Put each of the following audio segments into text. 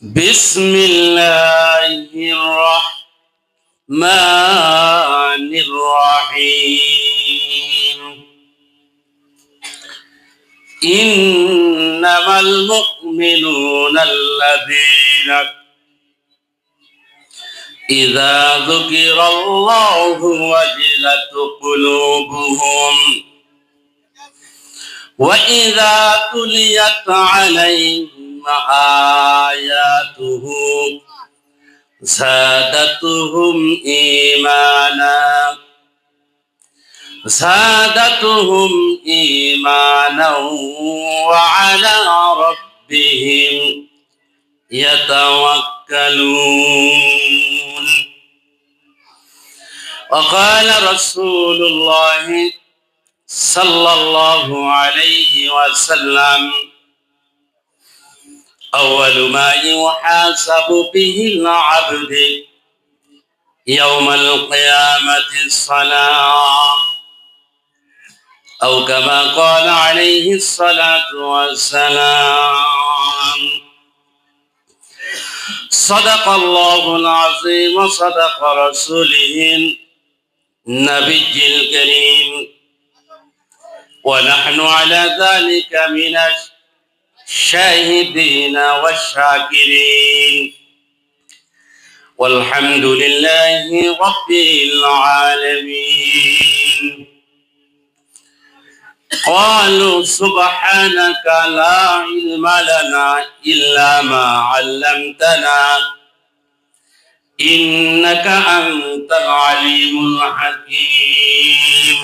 بسم الله الرحمن الرحيم إنما المؤمنون الذين إذا ذكر الله وجلت قلوبهم وإذا تليت عليهم آياته زادتهم إيمانا وعلى ربهم يتوكلون. وقال رسول الله صلى الله عليه وسلم أول ما يحاسب به العبد يوم القيامة الصلاة، أو كما قال عليه الصلاة والسلام. صدق الله العظيم وصدق رسوله النبي الكريم، ونحن على ذلك من الشاهدين والشاكرين، والحمد لله رب العالمين. قالوا سبحانك لا علم لنا إلا ما علمتنا إنك أنت العليم الحكيم.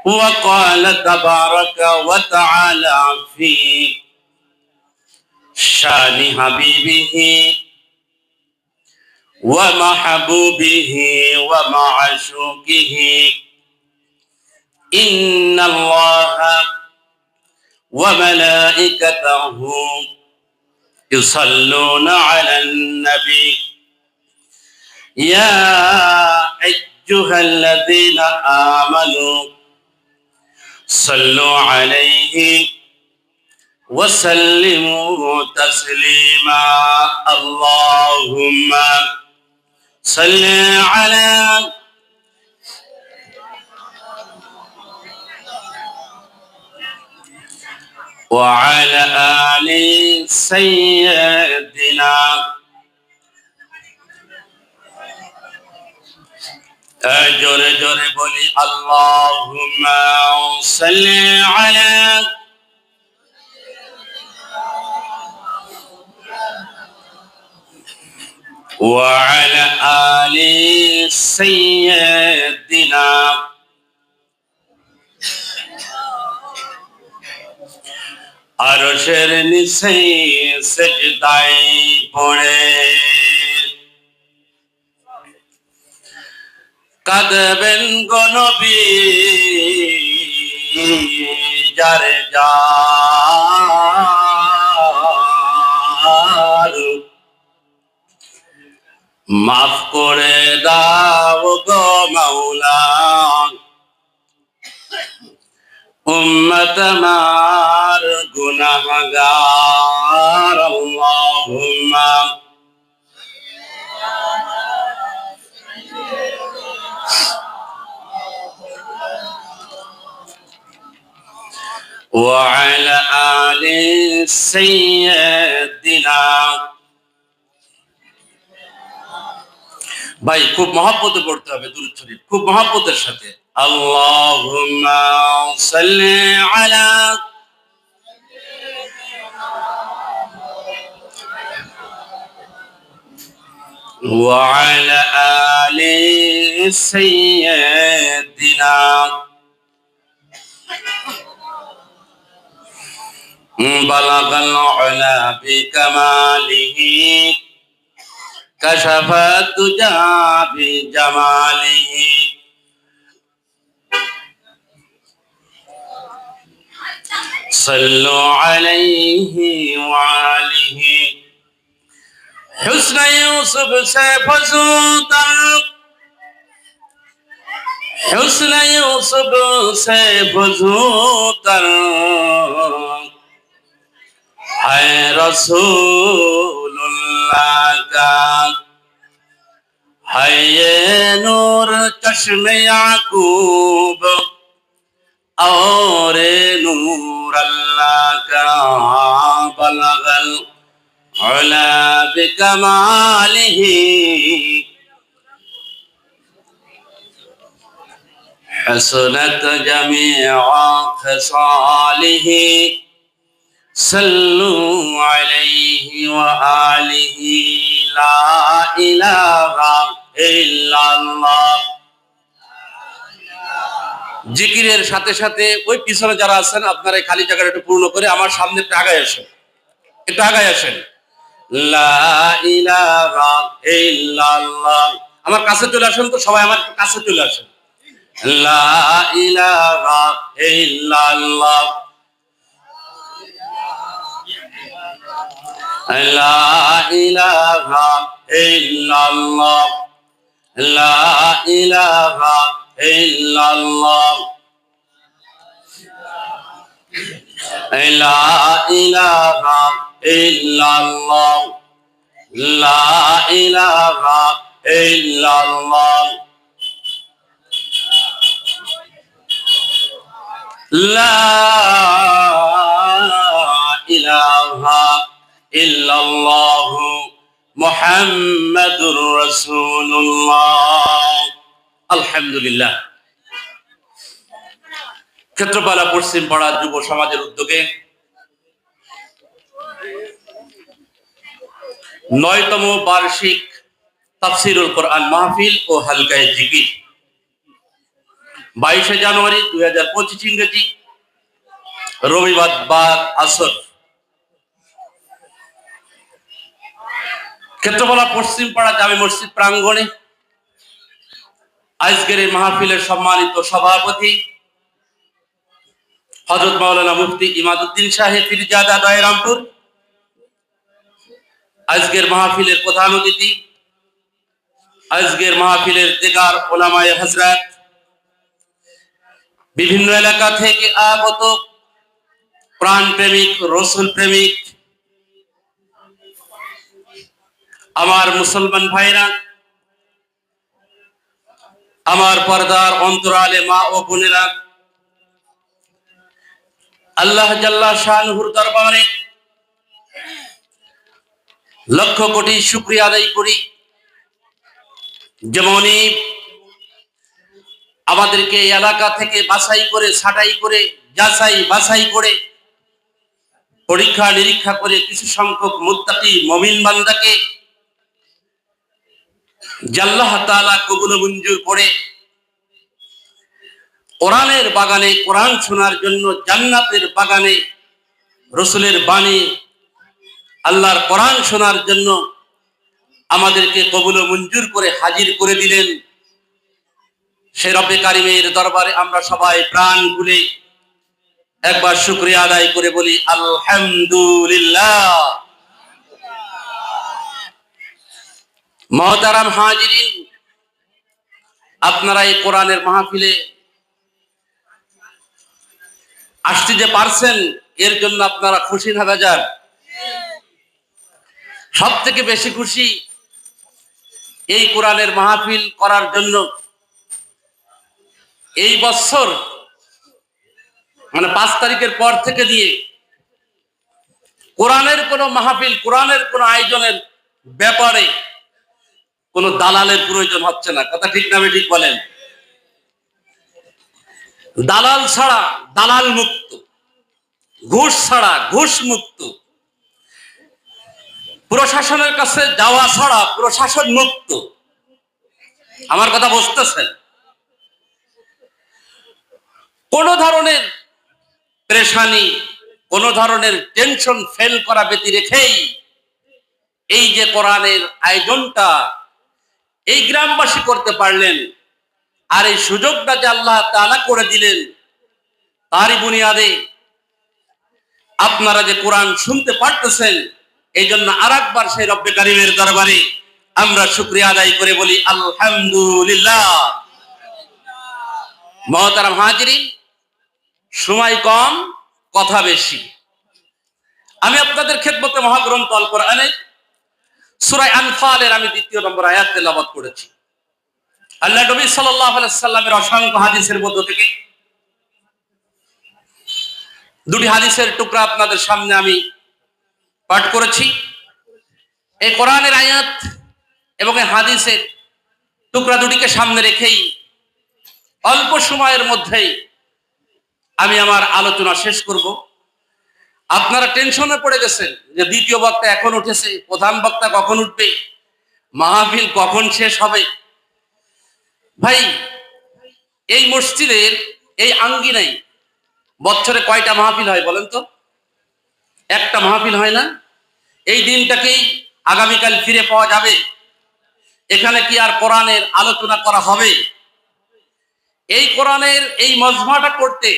وقال تبارك وتعالى في شان حبيبه ومحبوبه ومعشوقه: إن الله وملائكته يصلون على النبي يا أيها الذين آمنوا صلوا عليه وسلموا تسليما. اللهم صل على وعلى آل سيدنا. جورے جورے بولی اللهم صل على وعلى آل سيدنا. আরশের নিচে সিজদায় পড়ে কাঁদবেন গো নবী যারে যার মাফ করে দাও গো মাওলা উম্মত আমার গুনাহগার। আল্লাহুম্মা وعلى آل سيدنا. ভাই খুব মহব্বতে পড়তে হবে দুরূদ শরীফ, খুব মহব্বতের সাথে। আল্লাহুম্মা সাল্লি আলা وعلى آل سيدنا. بلغ العلا بكماله كشف الدجى بجماله صلوا عليه وآله. حسن يوسف سے فزوتر حسن يوسف سے فزوتر है रसूलुल्लाह का, है ये नूर चश्मे याकूब और नूर अल्लाह का, बलगल उला बिकमालिही हसनत जमीअ खसालिही सल्लु अलैहि व आलिहि ला इलाहा इल्लाल्लाह। জিকিরের সাথে সাথে ওই পিছনে যারা আছেন আপনারা খালি জায়গাটা একটু পূর্ণ করে আমার সামনে একটু আগায় আসেন, একটু আগায় আসেন। লা ইলাহা ইল্লাল্লাহ। আমার কাছে চলে আসেন তো সবাই, আমার কাছে চলে আসেন। লা ইলাহা ইল্লাল্লাহ, লা ইলাহা ইল্লাল্লাহ, লা ইলাহা ইল্লাল্লাহ, লা ইলাহা ইল্লাল্লাহ, লা ইলাহা ইল্লাল্লাহ, লা ইলাহা ইল্লাল্লাহ মুহাম্মাদুর রাসূলুল্লাহ। আলহামদুলিল্লাহ। ক্ষেত্রপালা পশ্চিম পাড়া যুব সমাজের উদ্যোগে ৯তম বার্ষিক তাফসীরুল কোরআন মাহফিল ও হালকায়ে জিকির 22শে জানুয়ারি 2025 ইংরেজি, রবিবার বাদ আসর ক্ষেত্রপালা পশ্চিম পাড়া জামে মসজিদ প্রাঙ্গণে আজকের এই মাহফিলের সম্মানিত সভাপতি হযরত মাওলানা মুফতি ইমাদউদ্দিন সাহেব পীরজাদা দয়রামপুর, আজকের মাহফিলের প্রধান অতিথি, আজকের মাহফিলের দিগার উলামায়ে হযরত, বিভিন্ন এলাকা থেকে আগত প্রাণ প্রেমিক, রসুল প্রেমিক আমার মুসলমান ভাইরা, আমার পর্দার অন্তরালে মা ও বোনেরা, আল্লাহ জাল্লা শানুহুর দরবারে লক্ষ কোটি শুকরিয়া আদায় করি, যেমনই আমাদেরকে এই এলাকা থেকে বাছাই করে, ছাঁটাই করে, যাচাই বাছাই করে, পরীক্ষা নিরীক্ষা করে কিছু সংখ্যক মুত্তাকি মুমিন বান্দাকে আল্লাহ তাআলা কবুল ও মঞ্জুর করে কোরআনের বাগানে কোরআন শোনার জন্য, জান্নাতের বাগানে রসুলের বাণী আল্লাহর কোরআন শোনার জন্য আমাদেরকে কবুল ও মঞ্জুর করে হাজির করে দিলেন। সে রব্বে কারিমের দরবারে আমরা সবাই প্রাণ খুলে একবার শুকরিয়া আদায় করে বলি আলহামদুলিল্লাহ। মুহতারাম হাজিরিন, আপনারা এই কোরআনের মাহফিলে আসতে যে পারছেন এর জন্য আপনারা খুশি না বেজার? সব থেকে বেশি খুশি এই কোরআনের মাহফিল করার জন্য এই বছর মানে 5 তারিখের পর থেকে দিয়ে কোরআনের কোন মাহফিল, কোরআনের কোন আয়োজনের ব্যাপারে কোন দালালের প্রয়োজন হচ্ছে না। কথা ঠিক না ঠিক বলেন? দালাল ছাড়া দালাল মুক্ত, ঘুষ ছাড়া ঘুষ মুক্ত, প্রশাসনের কাছে যাওয়া ছাড়া প্রশাসন মুক্ত। আমার কথা বুঝতেছেন? কোন ধরনের পেরেশানি, কোন ধরনের টেনশন ফেল করা ব্যতি রেখেই এই যে কোরআনের আয়োজনটা এই গ্রামবাসী করতে পারলেন, আর এই সুযোগটা যে আল্লাহ তাআলা করে দিলেন, তারই বুনিয়াদে আপনারা যে কোরআন শুনতে পারতেছেন, এই জন্য আরেকবার সেই রব্বে কারিমের দরবারে আমরা শুকরিয়া আদায় করে বলি আলহামদুলিল্লাহ। মুহতারাম হাজিরিন, সময় কম, কথা বেশি। আমি আপনাদের খেদমতে মহাগ্রন্থ আল কোরআনের সূরা আনফালের আমি 2 নম্বর আয়াত তেলাওয়াত করেছি। আল্লাহ নবী সাল্লাল্লাহু আলাইহি সাল্লামের অসংখ্য হাদিসের মধ্য থেকে দুটি হাদিসের টুকরা আপনাদের সামনে আমি পাঠ করেছি। এই কোরআনের আয়াত এবং এই হাদিসের টুকরা দুটিকে সামনে রেখেই অল্প সময়ের মধ্যেই আমি আমার আলোচনা শেষ করব। আপনারা টেনশনে পড়ে গেছেন যে দ্বিতীয় বক্তা এখন উঠেছে, প্রধান বক্তা কখন উঠবে, মাহফিল কখন শেষ হবে। ভাই, এই মসজিদের এই আঙ্গিনায় বছরে কয়টা মাহফিল হয় বলেন তো? একটা মাহফিল হয় না? এই দিনটাকেই আগামীকাল ফিরে পাওয়া যাবে? এখানে কি আর কোরআনের আলোচনা করা হবে? এই কোরআনের এই মজমাটা করতে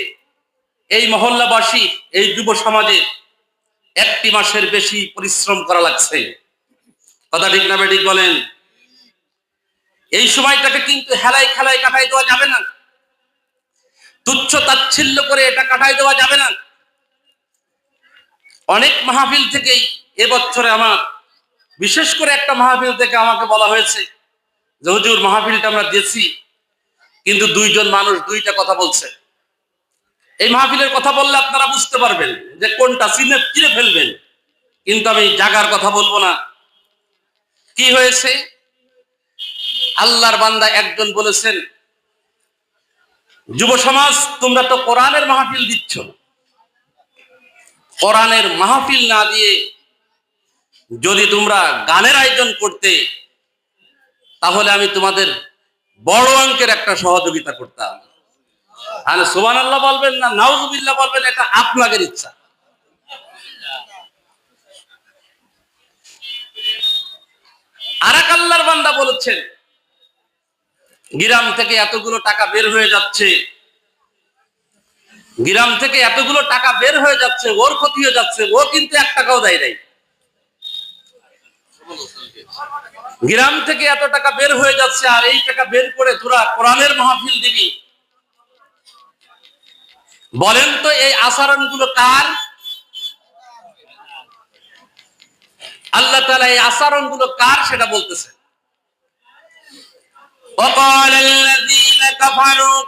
এই মহল্লাবাসী, এই যুব সমাজে 1 মাসের বেশি পরিশ্রম করা লাগছে। কথা ঠিক না বেঠিক বলেন? এই সময়টাকে কিন্তু হেলায় খেলায় কাটাই দেওয়া যাবে না, তুচ্ছ তাচ্ছিল্য করে এটা কাটাই দেওয়া যাবে না। অনেক মাহফিল থেকেই এবছরে আমার বিশেষ করে একটা মাহফিল থেকে আমাকে বলা হয়েছে যে হুজুর, মাহফিলটা আমরা দিয়েছি কিন্তু 2 জন মানুষ 2টা কথা বলছে। এই মাহফিলের কথা বললে আপনারা বুঝতে পারবেন যে কোনটা চিনে ফেলবেন, কিন্তু আমি জাগার কথা বলবো না। কি হয়েছে? আল্লাহর বান্দা একজন বলেছেন, যুব সমাজ তোমরা তো কোরআনের মাহফিল দিচ্ছ, কোরআনের মাহফিল না দিয়ে যদি তোমরা গানের আয়োজন করতে তাহলে আমি তোমাদের বড় অঙ্কের একটা সহযোগিতা করতাম। আর সুবহানাল্লাহ বলবেন না নাউজুবিল্লাহ বলবেন, এটা আপনাদের ইচ্ছা। আরেক আল্লাহর বান্দা বলেছেন, গ্রাম থেকে এতগুলো টাকা বের হয়ে যাচ্ছে, গ্রাম থেকে এতগুলো টাকা বের হয়ে যাচ্ছে, ওর ক্ষতি হয়ে যাচ্ছে, ও কিন্তু 1 টাকাও দেয় নাই। গ্রাম থেকে এত টাকা বের হয়ে যাচ্ছে আর এই টাকা বের করে তোরা কোরআনের মাহফিল দিবি। বলেন তো এই আচরণগুলো কার? আল্লাহ তাআলা এই আচরণগুলো কার সেটা বলতেছে। وقال الذين كفروا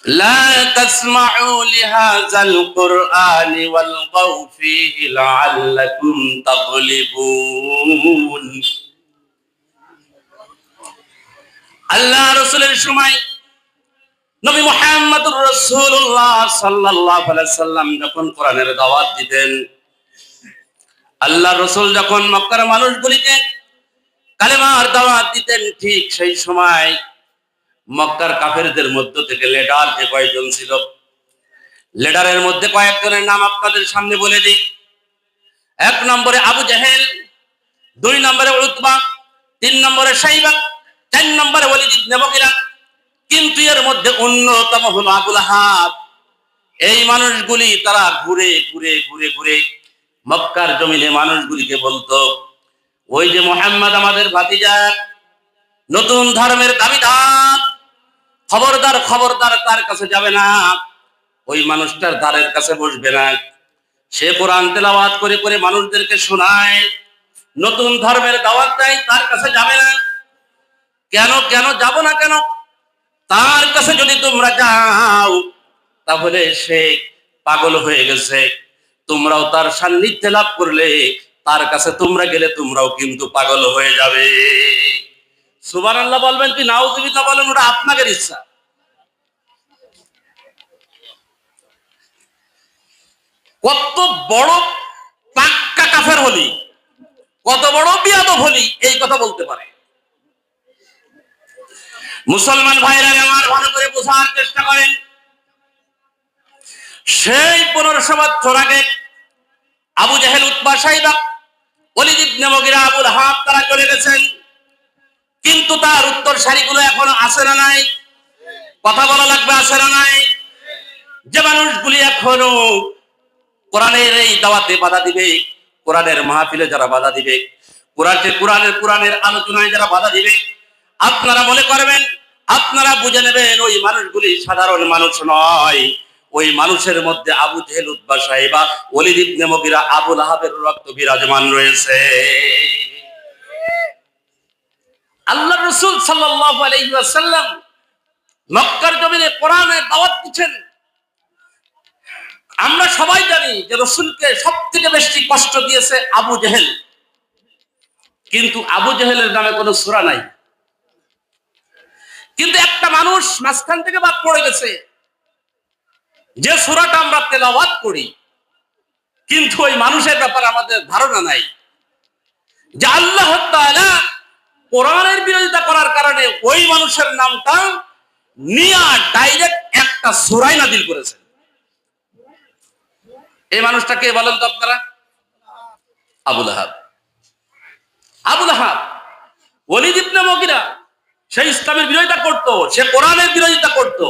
لا تسمعوا لهذا القرآن والغوا فيه لعلكم تغلبون। আল্লাহ রাসূলের সময় নবী মুহাম্মদুর রাসূলুল্লাহ সাল্লাল্লাহু আলাইহি সাল্লাম যখন কোরআনের দাওয়াত দিতেন, আল্লাহ রাসূল যখন মক্কার মানুষগুলিকে কালেমার দাওয়াত দিতেন, ঠিক সেই সময় মক্কার কাফেরদের মধ্য থেকে লিডার যে কয়েকজন ছিল, লিডারের মধ্যে কয়েকজনের নাম আপনাদের সামনে বলে দিই। 1 নম্বরে আবু জাহেল, 2 নম্বরে উতবা, 3 নম্বরে শাইবা, 4 নম্বরে ওয়ালিদ ইবনে মুগিরা, কিন্তু এর মধ্যে অন্যতম হলো আবু লাহাব। এই মানুষগুলি তারা ঘুরে ঘুরে ঘুরে ঘুরে মক্কার জমিনে মানুষগুলিকে বলতো, ওই যে মুহাম্মদ আমাদের ভাতিজা, নতুন ধর্মের দাবিদার, খবরদার খবরদার তার কাছে যাবে না, ওই মানুষটার দ্বারের কাছে বসবে না। সে কোরআন তেলাওয়াত করে করে মানুষদেরকে শোনায়, নতুন ধর্মের দাওয়াত দেয়, তার কাছে যাবে না। কেন কেন যাব না কেন? তার কাছে যদি তোমরা যাও তাহলে সে পাগল হয়ে গেছে, তোমরাও তার সান্নিধ্যে লাভ করলে তার কাছে তোমরা গেলে তোমরাও কিন্তু পাগল হয়ে যাবে। সুবহানাল্লাহ বলবেন কি নাউজুবিল্লাহ বলেন, ওটা আপনাদের ইচ্ছা। কত বড় পাক্কা কাফের হলি, কত বড় বিয়াদব হলি এই কথা বলতে পারে। মুসলমান ভাইরা আমার ভালো করে বোঝার চেষ্টা করেন। সেই 1500 বছর আগে আবু জাহেল, উতবা, শাইবা, ওয়ালিদ ইবনে মুগিরা, আবু লাহাব তারা চলে গেছেন, কিন্তু তার উত্তর সারিগুলো এখনো আছে না নাই? কথা বলা লাগবে, আছে না নাই? যে মানুষগুলি এখনো কোরআনের এই দাওয়াতে বাধা দিবে, কোরআনের মাহফিলে যারা বাধা দিবে, কোরআনের আলোচনায় যারা বাধা দিবে, আপনারা মনে করবেন, আপনারা বুঝে নেবেন ওই মানুষগুলি সাধারণ মানুষ নয়, ওই মানুষের মধ্যে আবু জেহেল, উতবা, সাইবা, ওলীদ ইবনে মুগীরা, আবু লাহাবের রক্ত বিরাজমান রয়েছে। আল্লাহ রাসূল সাল্লাল্লাহু আলাইহি ওয়াসাল্লাম মক্কার জমিনে কোরআনের দাওয়াত দিচ্ছেন। আমরা সবাই জানি যে রাসূলকে সবথেকে বেশি কষ্ট দিয়েছে আবু জেহেল, কিন্তু আবু জেহেলের নামে কোনো সূরা নাই। কিন্তু একটা মানুষ মাঝখান থেকে বাদ পড়ে গেছে, যে সূরাটা আমরা তেলাওয়াত করি, কিন্তু ওই মানুষের ব্যাপারে আমাদের ধারণা নাই যে আল্লাহ তাআলা কোরআনের বিরোধিতা করার কারণে ওই মানুষের নামটা নিয়া ডাইরেক্ট একটা সূরায় নাযিল করেছেন। এই মানুষটা কে বলেন তো আপনারা? আবু লাহাব। আবু লাহাব ওলীদ ইবনে মুগীরা, সে ইসলামের বিরোধিতা করত, সে কোরআনের বিরোধিতা করত,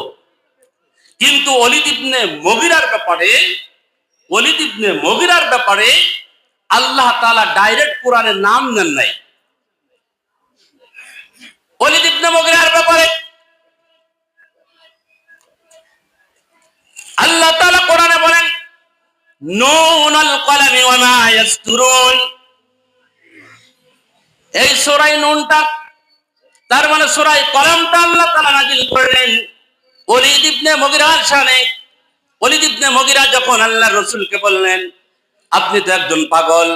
কিন্তু ওলীদ ইবনে মুগীরার ব্যাপারে আল্লাহ তাআলা ডাইরেক্ট কোরআনের নাম নেন নাই। ওলীদ ইবনে মুগীরার ব্যাপারে আল্লাহ তাআলা কোরআনে বলেন, নুনুল কলামি ওয়া মা ইয়াসতুরুন। এই সূরা নুনটা, তার মানে সূরা কলমটা আল্লাহ তাআলা নাযিল করলেন ওলীদ ইবনে মুগীরার শানে। ওলীদ ইবনে মুগীরা যখন আল্লাহর রাসূলকে বললেন, আপনি তো একজন পাগল,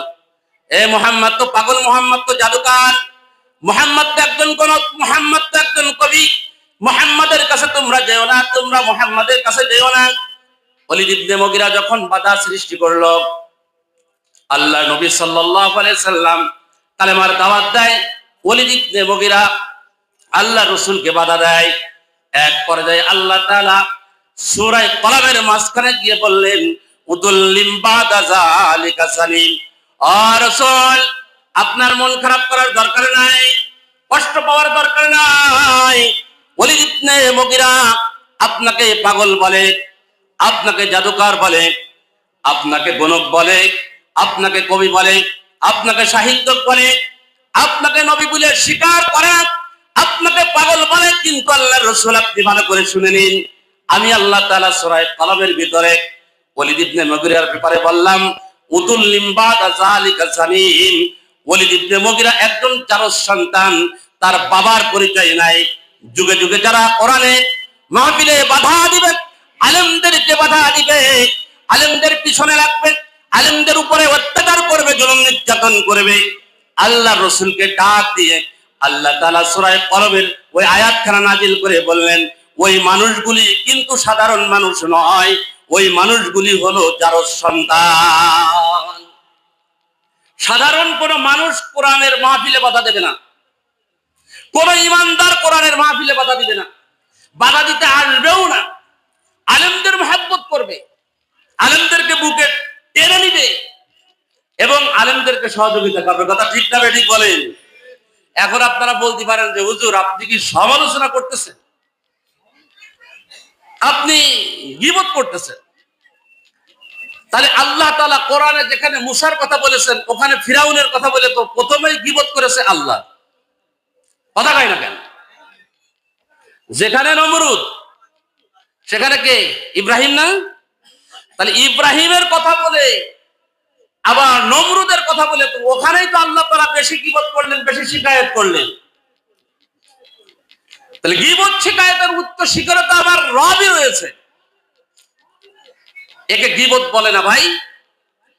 এ মুহাম্মদ তো পাগল, মুহাম্মদ তো জাদুকর, মুহাম্মদ তো একজন গণক, মুহাম্মদ তো একজন কবি, মুহাম্মাদের কাছে তোমরা যেও না, তোমরা মুহাম্মাদের কাছে যেও না। ওলীদ ইবনে মুগীরা যখন বাধা সৃষ্টি করলো, আল্লাহ নবী সাল্লাল্লাহু আলাইহি সাল্লাম কালেমার দাওয়াত দেয়, ওলীদ ইবনে মুগীরা আল্লাহ রাসূলকে বাধা দেয়। এক পর্যায়ে আল্লাহ তাআলা সূরা কলমের মাঝখানে গিয়ে বললেন, উদুল্লিম বাদা যালিকা সালিম। ও রাসূল, আপনার মন খারাপ করার দরকার নাই, কষ্ট পাওয়ার দরকার নাই। ওলীদ ইবনে মুগীরা আপনাকে পাগল বলে, আপনাকে জাদুকর বলে, আপনাকে গণক বলে, আপনাকে কবি বলে, আপনাকে সাহিত্যিক বলে, আপনাকে নবী বলে স্বীকার করে, আপনাকে পাগল বলে, কিন্তু আল্লাহর রাসূল আপনি ভালো করে শুনে নিন, আমি আল্লাহ তাআলা সূরা কলমের ভিতরে ওলীদ ইবনে মুগীরার ব্যাপারে বললাম, উদুল্লিম বাদা যালিকা সালিম। ওলীদ ইবনে মুগীরা একজন জারজ সন্তান, তার বাবার পরিচয় নাই। যুগে যুগে যারা কোরআনে মাহফিলে বাধা দিবে, আলেমদেরকে বাধা দিবে, আলেমদের পিছনে রাখবে, আলেমদের উপরে অত্যাচার করবে, জুলুম নির্যাতন করবে, আল্লাহর রাসূলকে ডাক দিয়ে আল্লাহ তাআলা সূরা কলমের ওই আয়াতখানা নাযিল করে বললেন, ওই মানুষগুলি কিন্তু সাধারণ মানুষ নয়, ওই মানুষগুলি হলো জারজ সন্তান। সাধারণ কোন মানুষ কোরআনের মাহফিলে বাধা দেবে না, কোন ঈমানদার কোরআনের মাহফিলে বাধা দিবে না, বাধা দিতে আসবেও না। আলেমদের মহব্বত করবে, আলেমদেরকে বুকে টেনে নিবে এবং আলেমদেরকে সহযোগিতা করবে। কথা ঠিক না ঠিক বলেন? এখন আপনারা বলতে পারেন যে হুজুর আপনি কি সমালোচনা করতেছেন, আপনি গীবত করতেছেন। তাহলে আল্লাহ তাআলা কোরআনে যেখানে মুসার কথা বলেছেন, ওখানে ফিরাউনের কথা বলে তো প্রথমেই গীবত করেছে আল্লাহ। কথা কয় না কেন? যেখানে নমরুদ, সেখানে কে? ইব্রাহিম না? তাহলে ইব্রাহিমের কথা বলে আবার নমরুদের কথা বলে তো ওখানেই তো আল্লাহ তাআলা বেশি গীবত করলেন, বেশি শিকায়েত করলেন। তাহলে গীবত শিকায়েতের উচ্চ শিখরতা আবার রবই রয়েছে, একে গীবত বলে না ভাই।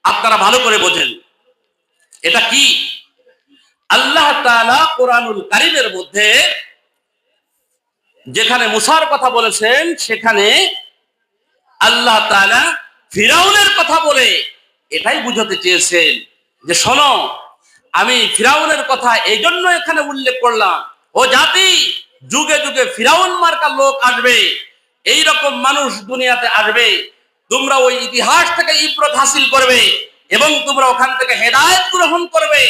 আপনারা ভালো করে বোঝেন এটা কি। আল্লাহ তাআলা কোরআনুল কারীমের মধ্যে যেখানে মুসার কথা বলেছেন, সেখানে আল্লাহ তাআলা ফিরাউনের কথা বলে এটাই বুঝাতে চেয়েছেন যে শোনো, আমি ফিরাউনের কথা এই জন্য এখানে উল্লেখ করলাম, ও জাতি, যুগে যুগে ফিরাউন মার্কা লোক আসবে, এই রকম মানুষ দুনিয়াতে আসবে, তোমরা ওই ইতিহাস থেকে ইবরত হাসিল করবে এবং তোমরা ওখান থেকে হেদায়েত গ্রহণ করবে।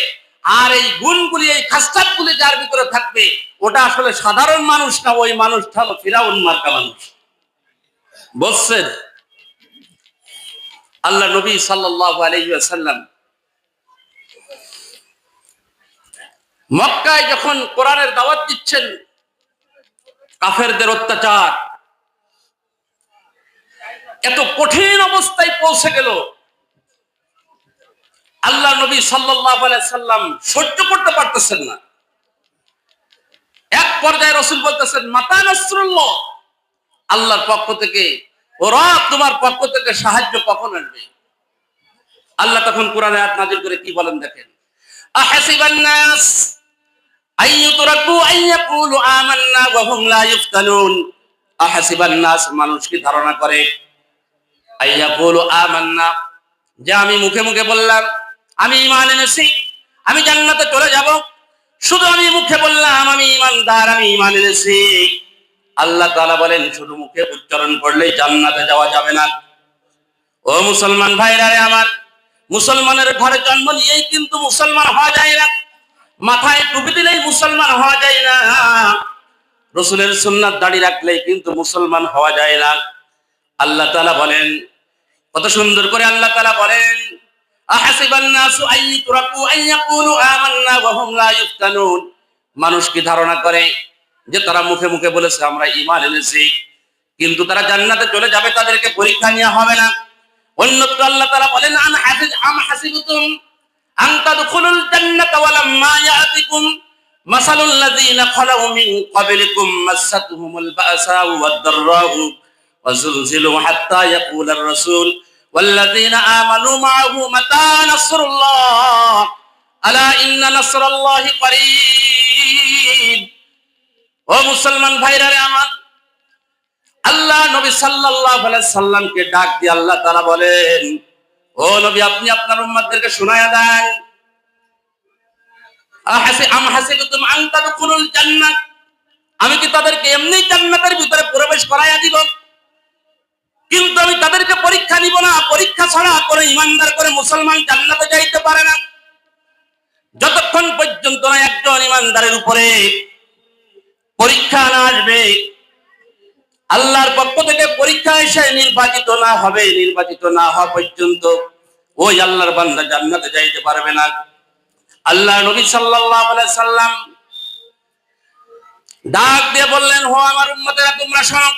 আর এই গুণগুলি, এই খাসলাতগুলি যার ভিতরে থাকবে, ওটা আসলে সাধারণ মানুষ না, ওই মানুষটা হলো ফিরাউন মার্কা মানুষ। বলছেন আল্লাহ নবী সাল্লাল্লাহু আলাইহি ওয়াসাল্লাম মক্কায় যখন কোরআনের দাওয়াত দিচ্ছেন, কাফেরদের অত্যাচার, এত কঠিন অবস্থায় পৌঁছে গেল, আল্লাহ নবী সাল্লাল্লাহু আলাইহি সাল্লাম সহ্য করতে পারতেছেন না। এক পর্যায়ে রাসূল বলতেছেন, মাতা নাসরুল্লাহ, আল্লাহর পক্ষ থেকে, ও রব তোমার পক্ষ থেকে সাহায্য কখন আসবে? আল্লাহ তখন কোরআনে আয়াত নাযিল করে কি বলেন দেখেন, আহাসিবান নাস আইয়ুতরাকু আইয়াকুলু আমান্না ওয়া হুম লা ইফতানুন। আহাসিবান নাস, মানুষ কি ধারণা করে, আইয়াকুলু আমান্না, যে আমি মুখে মুখে বললাম আমি ঈমান এনেছি, আমি জান্নাতে চলে যাব, শুধু আমি মুখে বললাম আমি ঈমানদার, আমি ঈমান এনেছি, আল্লাহ তাআলা বলেন শুধু মুখে উচ্চারণ করলেই জান্নাতে যাওয়া যাবে না। ও মুসলমান ভাইরা রে আমার, মুসলমানের ঘরে জন্ম নিয়েই কিন্তু মুসলমান হওয়া যায় না, মাথায় টুপি দিলেই মুসলমান হওয়া যায় না, রাসূলের সুন্নাত দাড়ি রাখলেই কিন্তু মুসলমান হওয়া যায় না। আল্লাহ তাআলা বলেন, কত সুন্দর করে আল্লাহ তাআলা বলেন, আহাসিবান নাসু আইয়ুতরাকু আইয়াকুলু আমান্না ওয়া হুম লা ইফতানুন। মানুষ কি ধারণা করে যে তারা মুখে মুখে বলেছে আমরা ঈমান এনেছি, কিন্তু তারা জান্নাতে চলে যাবে, তাদেরকে পরীক্ষা নেওয়া হবে না। অন্যত্র আল্লাহ তাআলা বলেন, আম হাসিবতুম আন তাদখুলুল জান্নাতা ওয়া লাম্মা ইয়াতিকুম মাসালুল লাযীনা খালাউ মিন ক্বাবলিকুম মাসাতুহুমুল বাসাউ ওয়াদ দাররাউ ওয়া যুলজিলু হাত্তা ইয়াকুলার রাসূল ওয়াল্লাযীনা আমানু মাআহু মাতা নাসরুল্লাহ আলা ইন্না নাসরাল্লাহি করিব। ও মুসলমান ভাইরা রে আমার, আল্লাহ নবী সাল্লাল্লাহু আলাইহি সাল্লামকে ডাক দিয়ে আল্লাহ তাআলা বলেন, ও নবী আপনি আপনার উম্মতদেরকে শোনায়া দেন, আম হাসিবতুম আন তাদখুলুল জান্নাহ, আমি কি তাদেরকে এমনি জান্নাতের ভিতরে প্রবেশ করায়া দিব, কিন্তু আমি তাদেরকে পরীক্ষা নিব না, পরীক্ষা ছাড়া কোনো ঈমানদার করে মুসলমান জান্নাতে যাইতে পারে না। যতক্ষণ পর্যন্ত না একজন ঈমানদারের উপরে পরীক্ষা না আসবে, আল্লাহর পক্ষ থেকে পরীক্ষা এসে নির্বাচিত না হবে, নির্বাচিত না হওয়া পর্যন্ত ওই আল্লাহর বান্দা জান্নাতে যাইতে পারবে না। আল্লাহ নবী সাল্লাল্লাহু আলাইহি সাল্লাম ডাক দিয়ে বললেন, হো আমার উম্মতেরা তোমরা শোনো,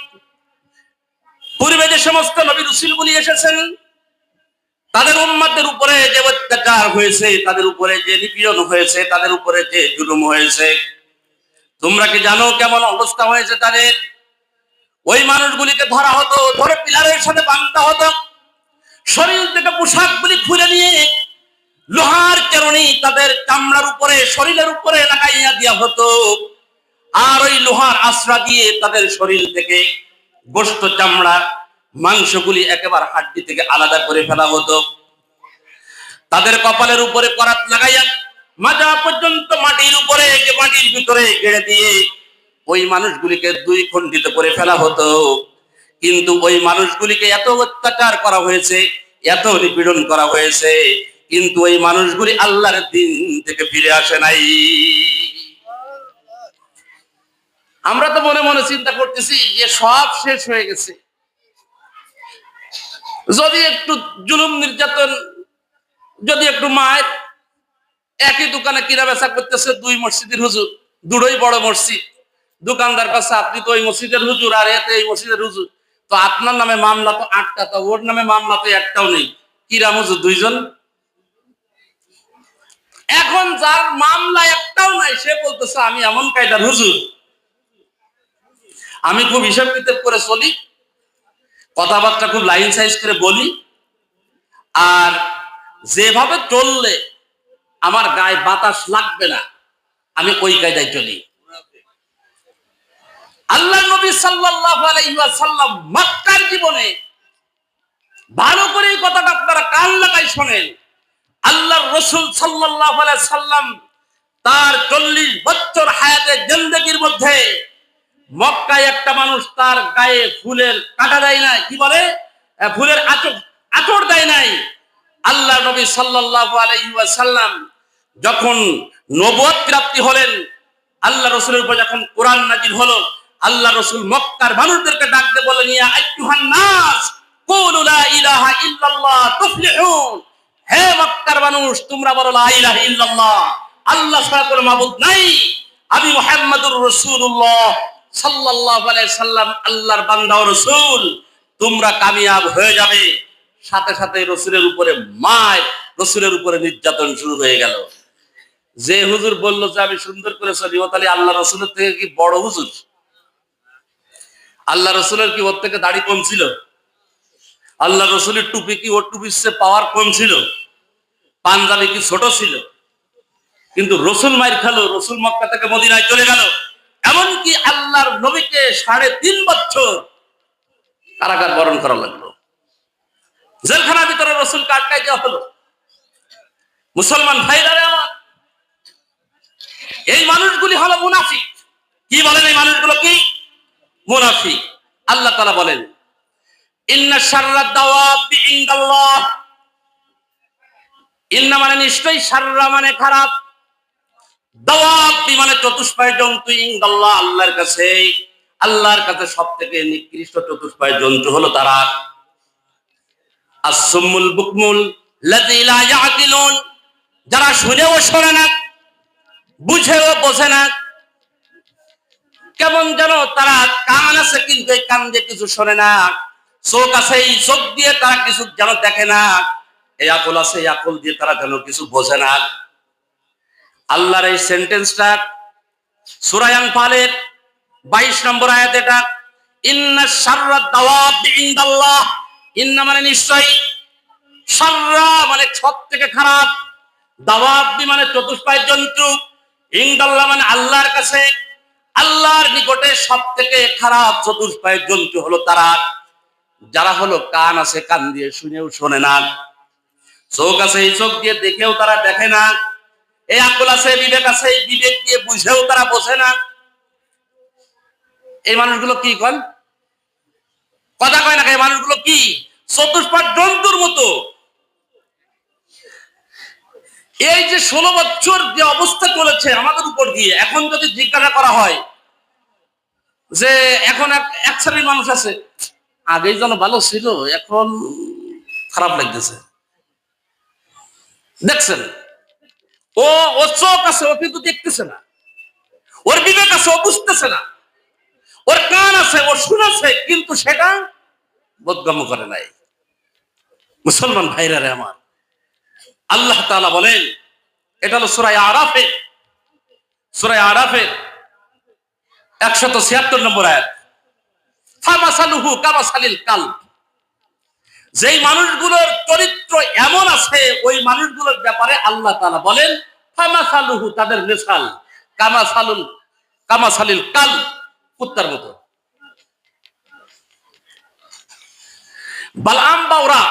পূর্বে যে সমস্ত নবী রাসূলগুলি এসেছেন তাদের উম্মতদের উপরে যে অত্যাচার হয়েছে, তাদের উপরে যে নিপীড়ন হয়েছে, তাদের উপরে যে জুলুম হয়েছে, তোমরা কি জানো কেমন অবস্থা হয়েছে তাদের? ওই মানুষগুলিকে ধরা হতো, ধরে পিলারের সাথে বাঁধা হতো, শরীর থেকে পোশাকগুলি খুলে নিয়ে লোহার কেরণি তাদের চামড়ার উপরে, শরীরের উপরে লাগাইয়া দেওয়া হতো, আর ওই লোহার আশ্রা দিয়ে তাদের শরীর থেকে গোশত, চামড়া, মাংসগুলি একেবারে হাড্ডি থেকে আলাদা করে ফেলা হতো। তাদের কপালের উপরে করাত লাগাইয়া মাজা পর্যন্ত মাটির উপরে, যে মাটির ভিতরে গেড়ে দিয়ে ওই মানুষগুলিকে দুই খণ্ডিত করে ফেলা হতো। কিন্তু ওই মানুষগুলিকে এত অত্যাচার করা হয়েছে, এত নিপীড়ন করা হয়েছে, কিন্তু ওই মানুষগুলি আল্লাহর দিন থেকে ফিরে আসে নাই। আমরা তো মনে মনে চিন্তা করতেছি যে সব শেষ হয়ে গেছে, যদি একটু জুলুম নির্যাতন, যদি একটু মায়ের, একই দোকানে কিনা বেচা করতেছে দুই মসজিদের হুজুর, দুটোই বড় মসজিদ, দোকানদার কাছে আপনি তো ওই মসজিদের হুজুর আর এতে এই মসজিদের হুজুর, তো আপনার নামে মামলা তো 8টা, তো ওর নামে মামলা তো একটাও নেই, কিরাম হুজুর দুইজন। এখন যার মামলা একটাও নাই সে বলতেছে আমি এমন কায়দার হুজুর, আমি খুব হিসাব কিতাব করে চলি, কথাবার্তা খুব লাইন সাইজ করে বলি, আর যেভাবে চললে আমার গায়ে বাতাস লাগবে না আমি ওই কায়দায় চলি। আল্লাহ নবী সাল্লাল্লাহু আলাইহি ওয়াসাল্লাম মক্কার জীবনে, ভালো করে এই কথাটা আপনারা কান লাগাই শোনেন, আল্লাহর রাসূল সাল্লাল্লাহু আলাইহি সাল্লাম তার 40 বছর হায়াতের জিন্দেগির মধ্যে মক্কায় একটা মানুষ তার গায়ে ফুলের কাঁটা দেয় নাই, কি বলে ফুলের আঁচড় দেয় নাই। আল্লাহ নবী সাল্লাল্লাহু আলাইহি ওয়াসাল্লাম যখন নবুয়ত প্রাপ্তি হলেন, আল্লাহ রাসূলের উপর যখন কোরআন নাযিল হলো, আল্লাহ রাসূল মক্কার মানুষদেরকে ডাক দিয়ে বলেন, ইয়া আইয়ুহান নাস কুলু লা ইলাহা ইল্লাল্লাহ তুফলিহুন, হে মক্কার মানুষ তোমরা বলো লা ইলাহা ইল্লাল্লাহ, আল্লাহ ছাড়া কোনো মাবুদ নাই, আমি মুহাম্মাদুর রাসূলুল্লাহ সাল্লাল্লাহু আলাইহি সাল্লাম আল্লাহর বান্দা ও রাসূল, তোমরা কামিয়াব হয়ে যাবে। সাথে সাথে রসুলের উপরে মার, রসুলের উপরে নির্যাতন শুরু হয়ে গেল। যে হুজুর বলল যে আমি সুন্দর করে চলি, ও তাহলে আল্লাহ রসুলের থেকে কি বড় হুজুর? আল্লাহ রসুলের কি ওর থেকে দাড়ি কম ছিল? আল্লাহ রসুলের টুপি কি ওর টুপির চেয়ে পাওয়ার কম ছিল? পাঞ্জাবি কি ছোট ছিল? কিন্তু রসুল মাইর খালো, রসুল মক্কা থেকে মদিনায় চলে গেল। এমনকি আল্লাহর নবীকে 3.5 বছর কারাগার বরণ করা লাগলো, জেলখানার ভিতরে রসুলকে আটকাই দেওয়া হলো। মুসলমান ভাইরা আমার, এই মানুষগুলি হলো মুনাফিক। কি বলেন এই মানুষগুলো? কি মুনাফিক? আল্লাহ তাআলা বলেন, ইন্না শাররাদ দাওয়াবি ইনদাল্লাহ। ইন্না মানে নিশ্চয়ই, শাররা মানে খারাপ, দাওয়াবি মানে চতুষ্পায় জন্তু, ইনদাল্লাহ আল্লাহর কাছে। আল্লাহর কাছে সবথেকে নিকৃষ্ট চতুষ্পায় জন্তু হলো তারা আসসুমুল বুকমুল লাযী লা ইয়াকিলুন, যারা শুনেও শোনে না, বুঝেও বোঝে না। কেমন যেন তারা কান আছে কিন্তু এই কান দিয়ে কিছু শোনে না, চোখ আছে এই চোখ দিয়ে তারা কিছু যেন দেখে না, এই আকল আছে এই আকল দিয়ে তারা যেন কিছু বোঝে না। আল্লাহর এই সেন্টেন্সটা সূরা আনফালের 22 নম্বর আয়াত। এটা ইন্না শাররাদ দাওয়াবি ইনদাল্লাহ। ইন্না মানে নিশ্চয়ই, শাররা মানে সব থেকে খারাপ, দাওয়াবি মানে চতুষ্পায় জন্তু, ইনদাল্লাহ মানে আল্লাহর কাছে, আল্লাহর নিকটে সব থেকে খারাপ চতুষ্পায় জন্তু হলো তারা যারা হলো কান আছে কান দিয়ে শুনেও শোনে না, চোখ আছে এই চোখ দিয়ে দেখেও তারা দেখে না, এই আকল আছে বিবেক আছে এই বিবেক দিয়ে বুঝেও তারা বোঝে না। এই মানুষগুলো কি কন কথা কয় না? এই মানুষগুলো কি চতুষ্পাদ জন্তুর মতো। এই যে 16 বছর যে অবস্থা চলেছে আমাদের উপর দিয়ে, এখন যদি জিজ্ঞাসা করা হয় যে এখন এক শ্রেণীর মানুষ আছে, আগেই যেন ভালো ছিল এখন খারাপ লাগতেছে। দেখছেন, ও চোখ আছে ও কিন্তু দেখতেছে না, ওর বিবেক আছে ও বুঝতেছে না, ওর কান আছে ও শুনেছে কিন্তু সেটা বোধগম্য করে নাই। মুসলমান ভাইরা রে আমার, আল্লাহ তাআলা বলেন, এটা হলো সূরা আরাফের 176 নম্বর আয়াত। ফামাসালুহু কামাসালিল কালব। যেই মানুষগুলোর চরিত্র এমন আছে ওই মানুষগুলোর ব্যাপারে আল্লাহ তাআলা বলেন, ফামাসালুহু তাদের মিসাল কামাসালিল কালব, কুত্তার মতো। বালআম বাওরা,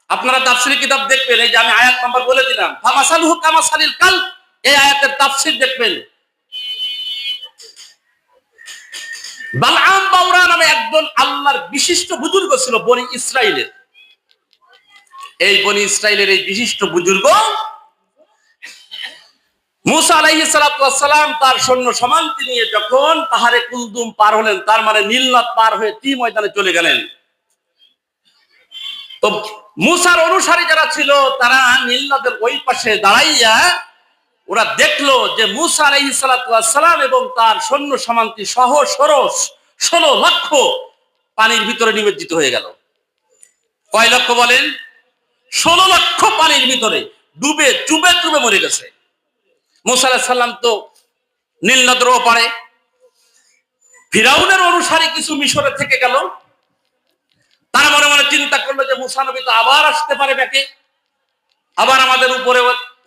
আপনারা তাফসীর কিতাব দেখবেন, এই যে আমি আয়াত নাম্বার বলে দিলাম, ফামাসালুহু কামাসালিল কালব, এই আয়াতের তাফসীর দেখবেন। বালআম বাওরা নামে একজন আল্লাহর বিশিষ্ট বুজুর্গ ছিল বনি ইসরাইলের। এই বনি ইসরাইলের এই বিশিষ্ট বুজুর্গ মুসা আলাইহিস সালাতু ওয়াস সালাম তার সৈন্য সমান্তি নিয়ে যখন পাহাড়ে কুলদুম পার হলেন, তার মানে নীল নদ পার হয়ে তি ময়দানে চলে গেলেন, তো মুসার অনুসারী যারা ছিল তারা নীল নদের ওই পাশে দাঁড়াইয়া ওরা দেখলো যে মুসা আলাইহিস সালাতু ওয়াস সালাম এবং তার সৈন্য সমান্তি সহ 16 লক্ষ পানির ভিতরে নিমজ্জিত হয়ে গেল। কয় লক্ষ বলেন? 16 লক্ষ পানির ভিতরে ডুবে চুবে চুবে মরে গেছে। মুসা আলাইহিস সালাম তো নীল নদের ওপারে, ফিরাউনের অনুসারী কিছু মিশরে থেকে গেল। তারা মনে মনে চিন্তা করলো যে মুসা নবী তো আবার আসতে পারে ব্যাকে, আবার আমাদের উপরে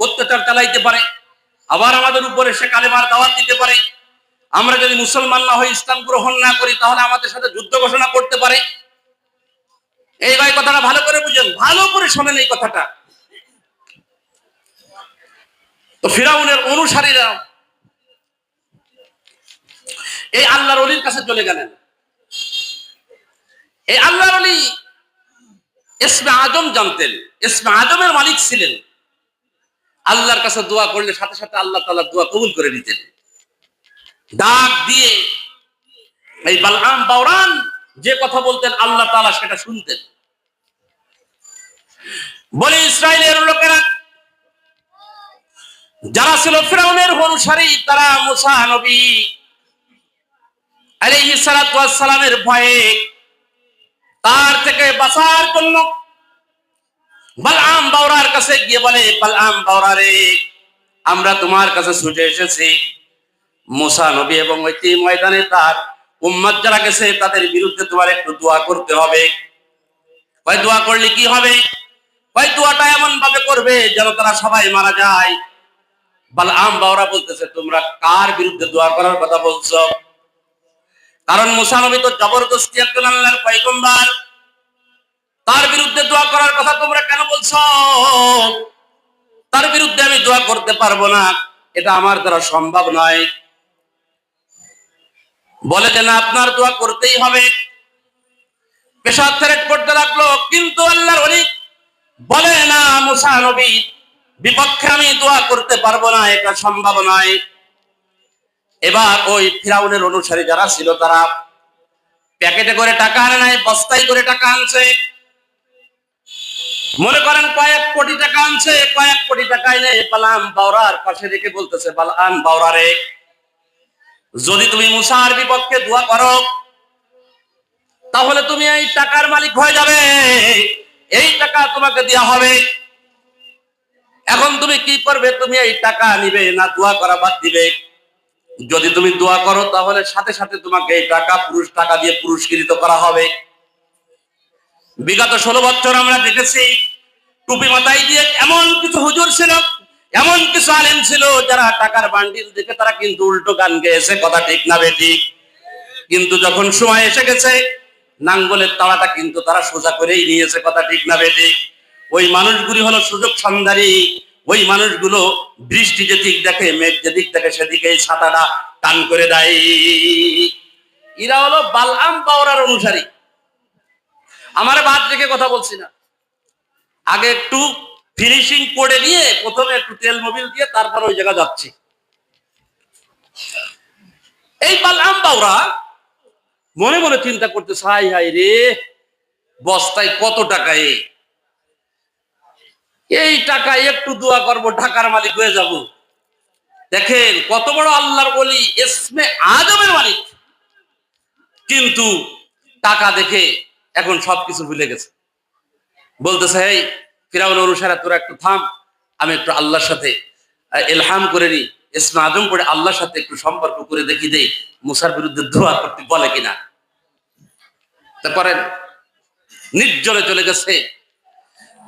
অত্যাচার চালাইতে পারে, আবার আমাদের উপরে সে কালেমার দাওয়াত দিতে পারে। আমরা যদি মুসলমান না হই, ইসলাম গ্রহণ না করি, তাহলে আমাদের সাথে যুদ্ধ ঘোষণা করতে পারে। এই ভাই কথাটা ভালো করে বুঝেন, ভালো করে শোনেন এই কথাটা। তো ফিরাউনের অনুসারীরা এই আল্লাহর ওলির কাছে চলে গেলেন। এই আল্লাহর ওলি ইসমে আজম জানতেন, ইসমে আজমের মালিক ছিলেন। আল্লাহর কাছে দোয়া করলে সাথে সাথে আল্লাহ তাআলা দোয়া কবুল করে নিতেন। ডাক দিয়ে এই বালআম বাওরান যে কথা বলতেন আল্লাহ তাআলা সেটা শুনতেন। বনি ইসরাইলের লোকেরা যারা ছিল ফিরাউনের অনুসারী, তারা মুসা নবী আলাইহিস সালাতু ওয়াস সালামের ভয়ে তার থেকে বাঁচার জন্য বালআম বাওরার কাছে গিয়ে বলে, বালআম বাওরা রে, আমরা তোমার কাছে ছুটে এসেছি। মুসা নবী এবং ওই ময়দানে তার উম্মত যারা গেছে তাদের বিরুদ্ধে তোমার একটু দোয়া করতে হবে। ভাই দোয়া করলে কি হবে? ভাই দোয়াটা এমন ভাবে করবে যেন তারা সবাই মারা যায়। বালআম বাওরা বলতেছে, তোমরা কার বিরুদ্ধে দোয়া করার কথা বলছো? কারণ মুসা নবী তো জবরদস্তি একজন আল্লাহর পয়গম্বর, তার বিরুদ্ধে দোয়া করার কথা তোমরা কেন বলছো? তার বিরুদ্ধে আমি দোয়া করতে পারবো না, এটা আমার দ্বারা সম্ভব নয়। বলে যে না, আপনার দোয়া করতেই হবে। পেশাব থ্রেট করতে লাগলো, কিন্তু আল্লাহর ওলি বলে না, মুসা নবী বিপক্ষে আমি দোয়া করতে পারবো না, এটা সম্ভব নয়। এবার ওই ফিরাউনের অনুসারী যারা ছিল তারা প্যাকেটে করে টাকা আনে নাই, বস্তায় করে টাকা আনছে। মনে করেন কয়েক কোটি টাকা আনছে, কয়েক কোটি টাকা এনে বালআম বাওরার পাশে রেখে বলতেছে, বালআম বাওরা রে, যদি তুমি মুসার বিপক্ষে দোয়া করো তাহলে তুমি এই টাকার মালিক হয়ে যাবে, এই টাকা তোমাকে দেওয়া হবে। এখন তুমি কি করবে? তুমি এই টাকা নিবে না দোয়া করা বাদ দিবে? যদি তুমি দোয়া করো তাহলে সাথে সাথে তোমাকে এই টাকা দিয়ে পুরস্কৃত করা হবে। বিগত 16 বছর আমরা দেখেছি টুপি মাথায় দিয়ে এমন কিছু হুজুর ছিল, এমন কিছু আলেম ছিল যারা টাকার বান্ডিল দেখে তারা কিন্তু উল্টো গান গেয়েছে, কথা ঠিক না বেঠিক? কিন্তু যখন সময় এসে গেছে নাঙ্গলের তাড়াটা কিন্তু তারা সোজা করেই নিয়েছে, কথা ঠিক না বেঠিক? ওই মানুষগুলি হলো সুযোগ সন্ধানী। ওই মানুষগুলো বৃষ্টি যেদিক দেখে, মেঘ যেদিক দেখে, সেদিকেই ছাতাটা টান করে দেয়। এরা হলো বালআম বাওরার অনুসারী। আমার বাদ রেখে কথা বলছি না, আগে একটু ফিনিশিং করে নিয়ে প্রথমে একটু তেল মোবিল দিয়ে তারপর ওই জায়গা যাচ্ছি। এই বালআম বাওরা মনে মনে চিন্তা করতে, হাই হাই রে, বস্তায় কত টাকা, এই টাকা একটু দোয়া করবো ঢাকার মালিক হয়ে যাব। দেখেন কত বড় আল্লাহর ওলি, ইসমে আজমের মালিক, কিন্তু টাকা দেখে এখন সবকিছু ভুলে গেছে। বলতেছে, এই ফিরাউনের অনুসারে তোরা একটু থাম, আমি একটু আল্লাহর সাথে ইলহাম করে নি, ইসমে আজম পড়ে আল্লাহর সাথে একটু সম্পর্ক করে দেখি দেই মুসার বিরুদ্ধে দোয়া করতে বলে কিনা। তারপরে নির্জনে চলে গেছে,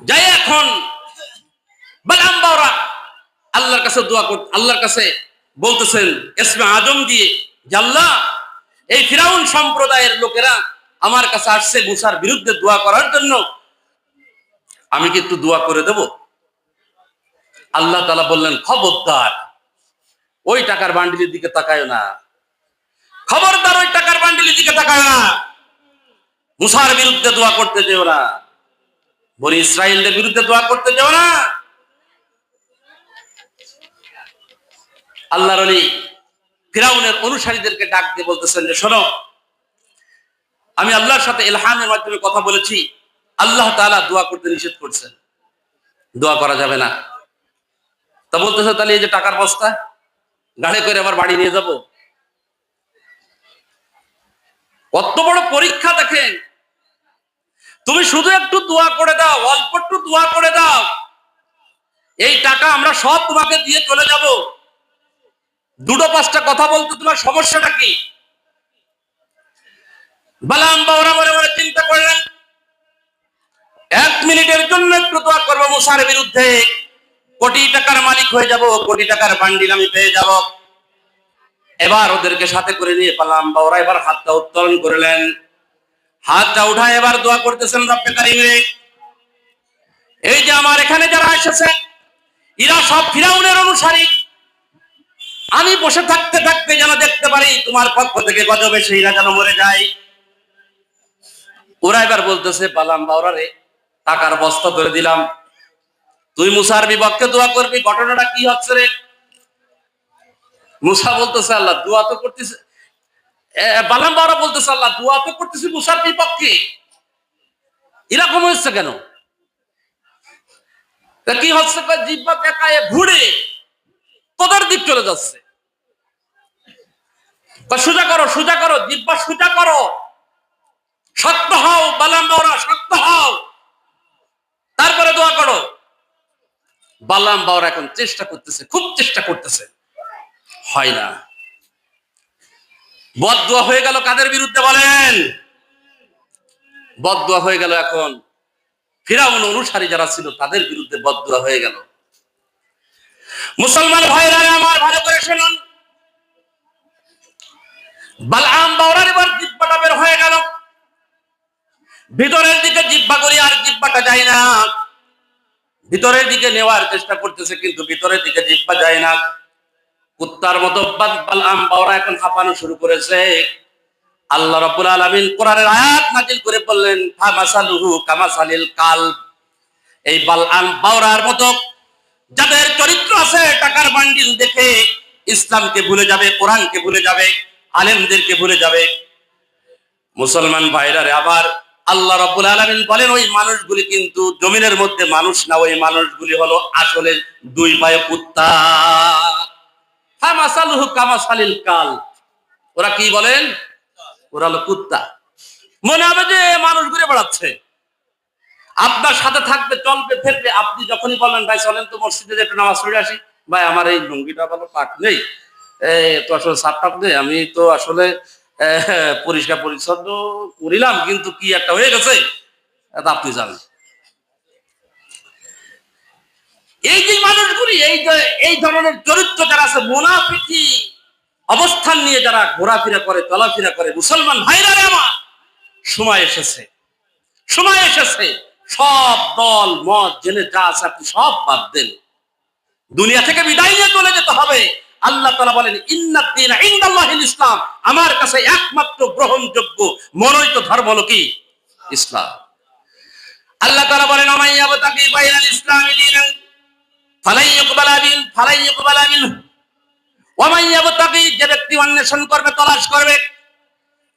যাই এখন বালআম বাওরা আল্লাহর কাছে দোয়া করতে, আল্লাহর কাছে বলতেছেন ইসমে আজম দিয়ে, যে আল্লাহ, এই ফিরাউন সম্প্রদায়ের লোকেরা আমার কাছে আসছে মুসার বিরুদ্ধে দোয়া করার জন্য, আমি কি একটু দোয়া করে দেব? আল্লাহ তাআলা বললেন, খবরদার ওই টাকার বান্ডিলের দিকে তাকায় না, খবরদার ওই টাকার বান্ডিলের দিকে তাকায় না, মুসার বিরুদ্ধে দোয়া করতে যেও না, বনি ইসরাইলদের বিরুদ্ধে দোয়া করতে যেও না। আল্লাহর ওলি ফিরাউনের অনুসারীদেরকে ডাক দিয়ে বলতেছেন যে, শোনো, আমি আল্লাহর সাথে ইলহামের মাধ্যমে কথা বলেছি, আল্লাহ তাআলা দোয়া করতে নিষেধ করছেন, দোয়া করা যাবে না। তা বলতেছে, তাহলে এই যে টাকার বস্তা গাড়ি করে আবার বাড়ি নিয়ে যাব? কত বড় পরীক্ষা দেখেন। তুমি শুধু একটু দোয়া করে দাও, অল্প একটু দোয়া করে দাও, এই টাকা আমরা সব তোমাকে দিয়ে চলে যাব। দুটো পাঁচটা কথা বলতে তোমার সমস্যাটা কি? বালআম বাওরা মনে মনে চিন্তা করলেন, 1 মিনিটের জন্য একটু দোয়া করবো মুসার বিরুদ্ধে, কোটি টাকার মালিক হয়ে যাব, কোটি টাকার বান্ডিল আমি পেয়ে যাব। এবার ওদেরকে সাথে করে নিয়ে বালআম বাওরা এবার হাতটা উত্তোলন করলেন, হাতটা উঠায় এবার দোয়া করতেছেন, রব্বে কারীম রে, এই যে আমার এখানে যারা এসেছে এরা সব ফিরাউনের অনুসারী, আমি বসে থাকতে থাকতে যেন দেখতে পারি তোমার পক্ষ থেকে গজবে সেইরা যেন মরে যায়। ওরা এবার বলতেছে, বালআম বাওরা রে, টাকার বস্তা ধরে দিলাম, তুই মুসার বিপক্ষে দোয়া করবি, ঘটনাটা কি হচ্ছে রে? মুসা বলতেছে, আল্লাহ দোয়া তো করতেছে, বালআম বাওরা বলতেছে, আল্লাহ দোয়া তো করতেছি মুসার বিপক্ষে, এরকম হচ্ছে কেন? কি হচ্ছে? জিহ্বা বেঁকায়ে ঘুরে তোদের দিক চলে যাচ্ছে। সোজা করো, সোজা করো, জিহ্বা সোজা করো। শক্ত হও, বালাম বাওরা শক্ত হও, তারপরে দোয়া করো। বালাম বাওরা এখন চেষ্টা করতেছে, খুব চেষ্টা করতেছে, হয় না। বদদুয়া হয়ে গেল কাদের বিরুদ্ধে বলেন? বদদুয়া হয়ে গেল এখন ফিরাউন অনুসারী যারা ছিল তাদের বিরুদ্ধে বদদুয়া হয়ে গেল। মুসলমান ভাইরা আমার ভালো করে শুনুন, বালআম বাওরার এবার জিহ্বাটা বের হয়ে গেল। ভিতরের দিকে জিহ্বা করি আর জিহ্বাটা যায় না, ভিতরের দিকে নেওয়ার চেষ্টা করতেছে কিন্তু ভিতরের দিকে জিহ্বা যায় না। কুত্তার মতো বালআম বাওরা এখন হাঁপানো শুরু করেছে। আল্লাহ রাব্বুল আলামিন কোরআনের আয়াত নাযিল করে বললেন, ফামাসালুহু কামাসালিল কালব। এই বালআম বাওরার মতো যাদের চরিত্র আছে, টাকার বান্ডিল দেখে ইসলামকে ভুলে যাবে, কোরআনকে ভুলে যাবে, আলেমদেরকে ভুলে যাবে। মুসলমান ভাইরা রে, আবার আল্লাহ রাব্বুল আলামিন বলেন ওই মানুষগুলি কিন্তু জমিনের মধ্যে মানুষ না, ওই মানুষগুলি হলো আসলে দুই পায়ে কুত্তা। ফামাসালুহু কামাসালিল কালব। ওরা কি বলেন? ওরা হলো কুত্তা। মনে হবে যে মানুষ ঘুরে বেড়াচ্ছে, আপনার সাথে থাকবে, চলবে ফেরবে। আপনি যখনই বলেন ভাই চলেন তো মসজিদে একটু নামাজ পড়ে আসি, ভাই আমার এই লুঙ্গিটা ভালো পাক নেই, তো আসলে সাপটাপ নেই, আমি তো আসলে পরিষ্কার পরিচ্ছন্ন করিলাম কিন্তু কি একটা হয়ে গেছে, আপনি জানেন। এই যে মানুষগুলি, এই ধরনের চরিত্র যারা আছে, মুনাফিকি অবস্থান নিয়ে যারা ঘোরাফেরা করে, চলাফেরা করে, মুসলমান ভাইরা আমার, সময় এসেছে, সময় এসেছে সব দল মত জেনে যা আছে আপনি সব বাদ দেন, দুনিয়া থেকে বিদায় নিয়ে চলে যেতে হবে। আল্লাহ তাআলা বলেন, ইন্নাদ দীনা ইনদাল্লাহিল ইসলাম, আমার কাছে একমাত্র গ্রহণযোগ্য মনোনীত ধর্ম হলো কি? ইসলাম। আল্লাহ তাআলা বলেন, আমাইয়াবতাগি গায়রাল ইসলামি দীনান ফালাই ইউকবালা মিনহু ওয়া মাইয়াবতাগি, যে ব্যক্তি অন্বেষণ করবে, তলাশ করবে,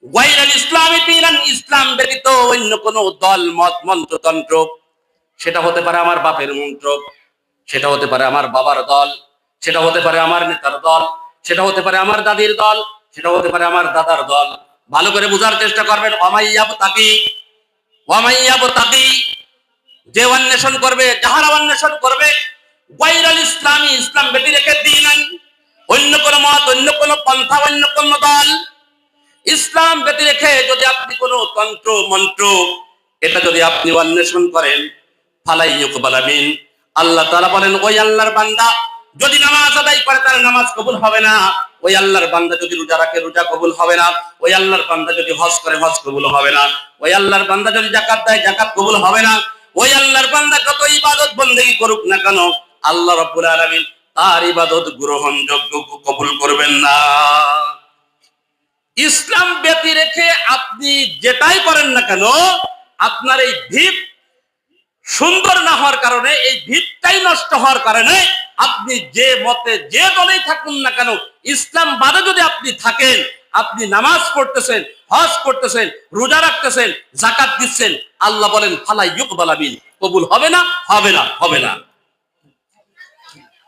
গায়রাল ইসলামি দীনান, ইসলাম ব্যতীত অন্য কোন দল মত মন্ত্রতন্ত্র, সেটা হতে পারে আমার বাপের মন্ত্র, সেটা হতে পারে আমার বাবার দল, সেটা হতে পারে আমার নেতার দল, সেটা হতে পারে আমার দাদির দল, সেটা হতে পারে আমার দাদার দল। ভালো করে বোঝার চেষ্টা করবেন। ওয়ামাইয়াবতাগি, যে অন্বেষণ করবে, যাহারা অন্বেষণ করবে, গায়রাল ইসলামি, ইসলাম ব্যতীত রেখে দীনান, অন্য কোন মত, অন্য কোন পন্থা, অন্য কোন দল, ইসলাম ব্যতীত রেখে যদি আপনি কোন তন্ত্র মন্ত্র এটা যদি আপনি অন্বেষণ করেন, ফালাই ইউকবালা মিন, আল্লাহ তাআলা বলেন ওই আল্লাহর বান্দা যদি নামাজ আদায় করে তার নামাজ কবুল হবে না, ওই আল্লাহর বান্দা যদি রোজা রাখে রোজা কবুল হবে না, ওই আল্লাহর বান্দা যদি হজ করে হজ কবুল হবে না, ওই আল্লাহর বান্দা যদি যাকাত দেয় যাকাত কবুল হবে না, ওই আল্লাহর বান্দা যত ইবাদত বন্দেগী করুক না কেন, আল্লাহ রাব্বুল আলামিন তার ইবাদত গ্রহণযোগ্য কবুল করবেন না। ইসলাম ব্যতীত রেখে আপনি যেটাই করেন না কেন, আপনার এই ভিত সুন্দর না হওয়ার কারণে, এই ভিতটাই নষ্ট হওয়ার কারণে, আপনি যে মতে যে দলেই থাকুন না কেন, ইসলাম বাদে যদি আপনি থাকেন, আপনি নামাজ পড়তেছেন, হজ করতেছেন, রোজা রাখতেছেন, যাকাত দিচ্ছেন, আল্লাহ বলেন ফালা ইউকবালা মিন, কবুল হবে না, হবে না, হবে না।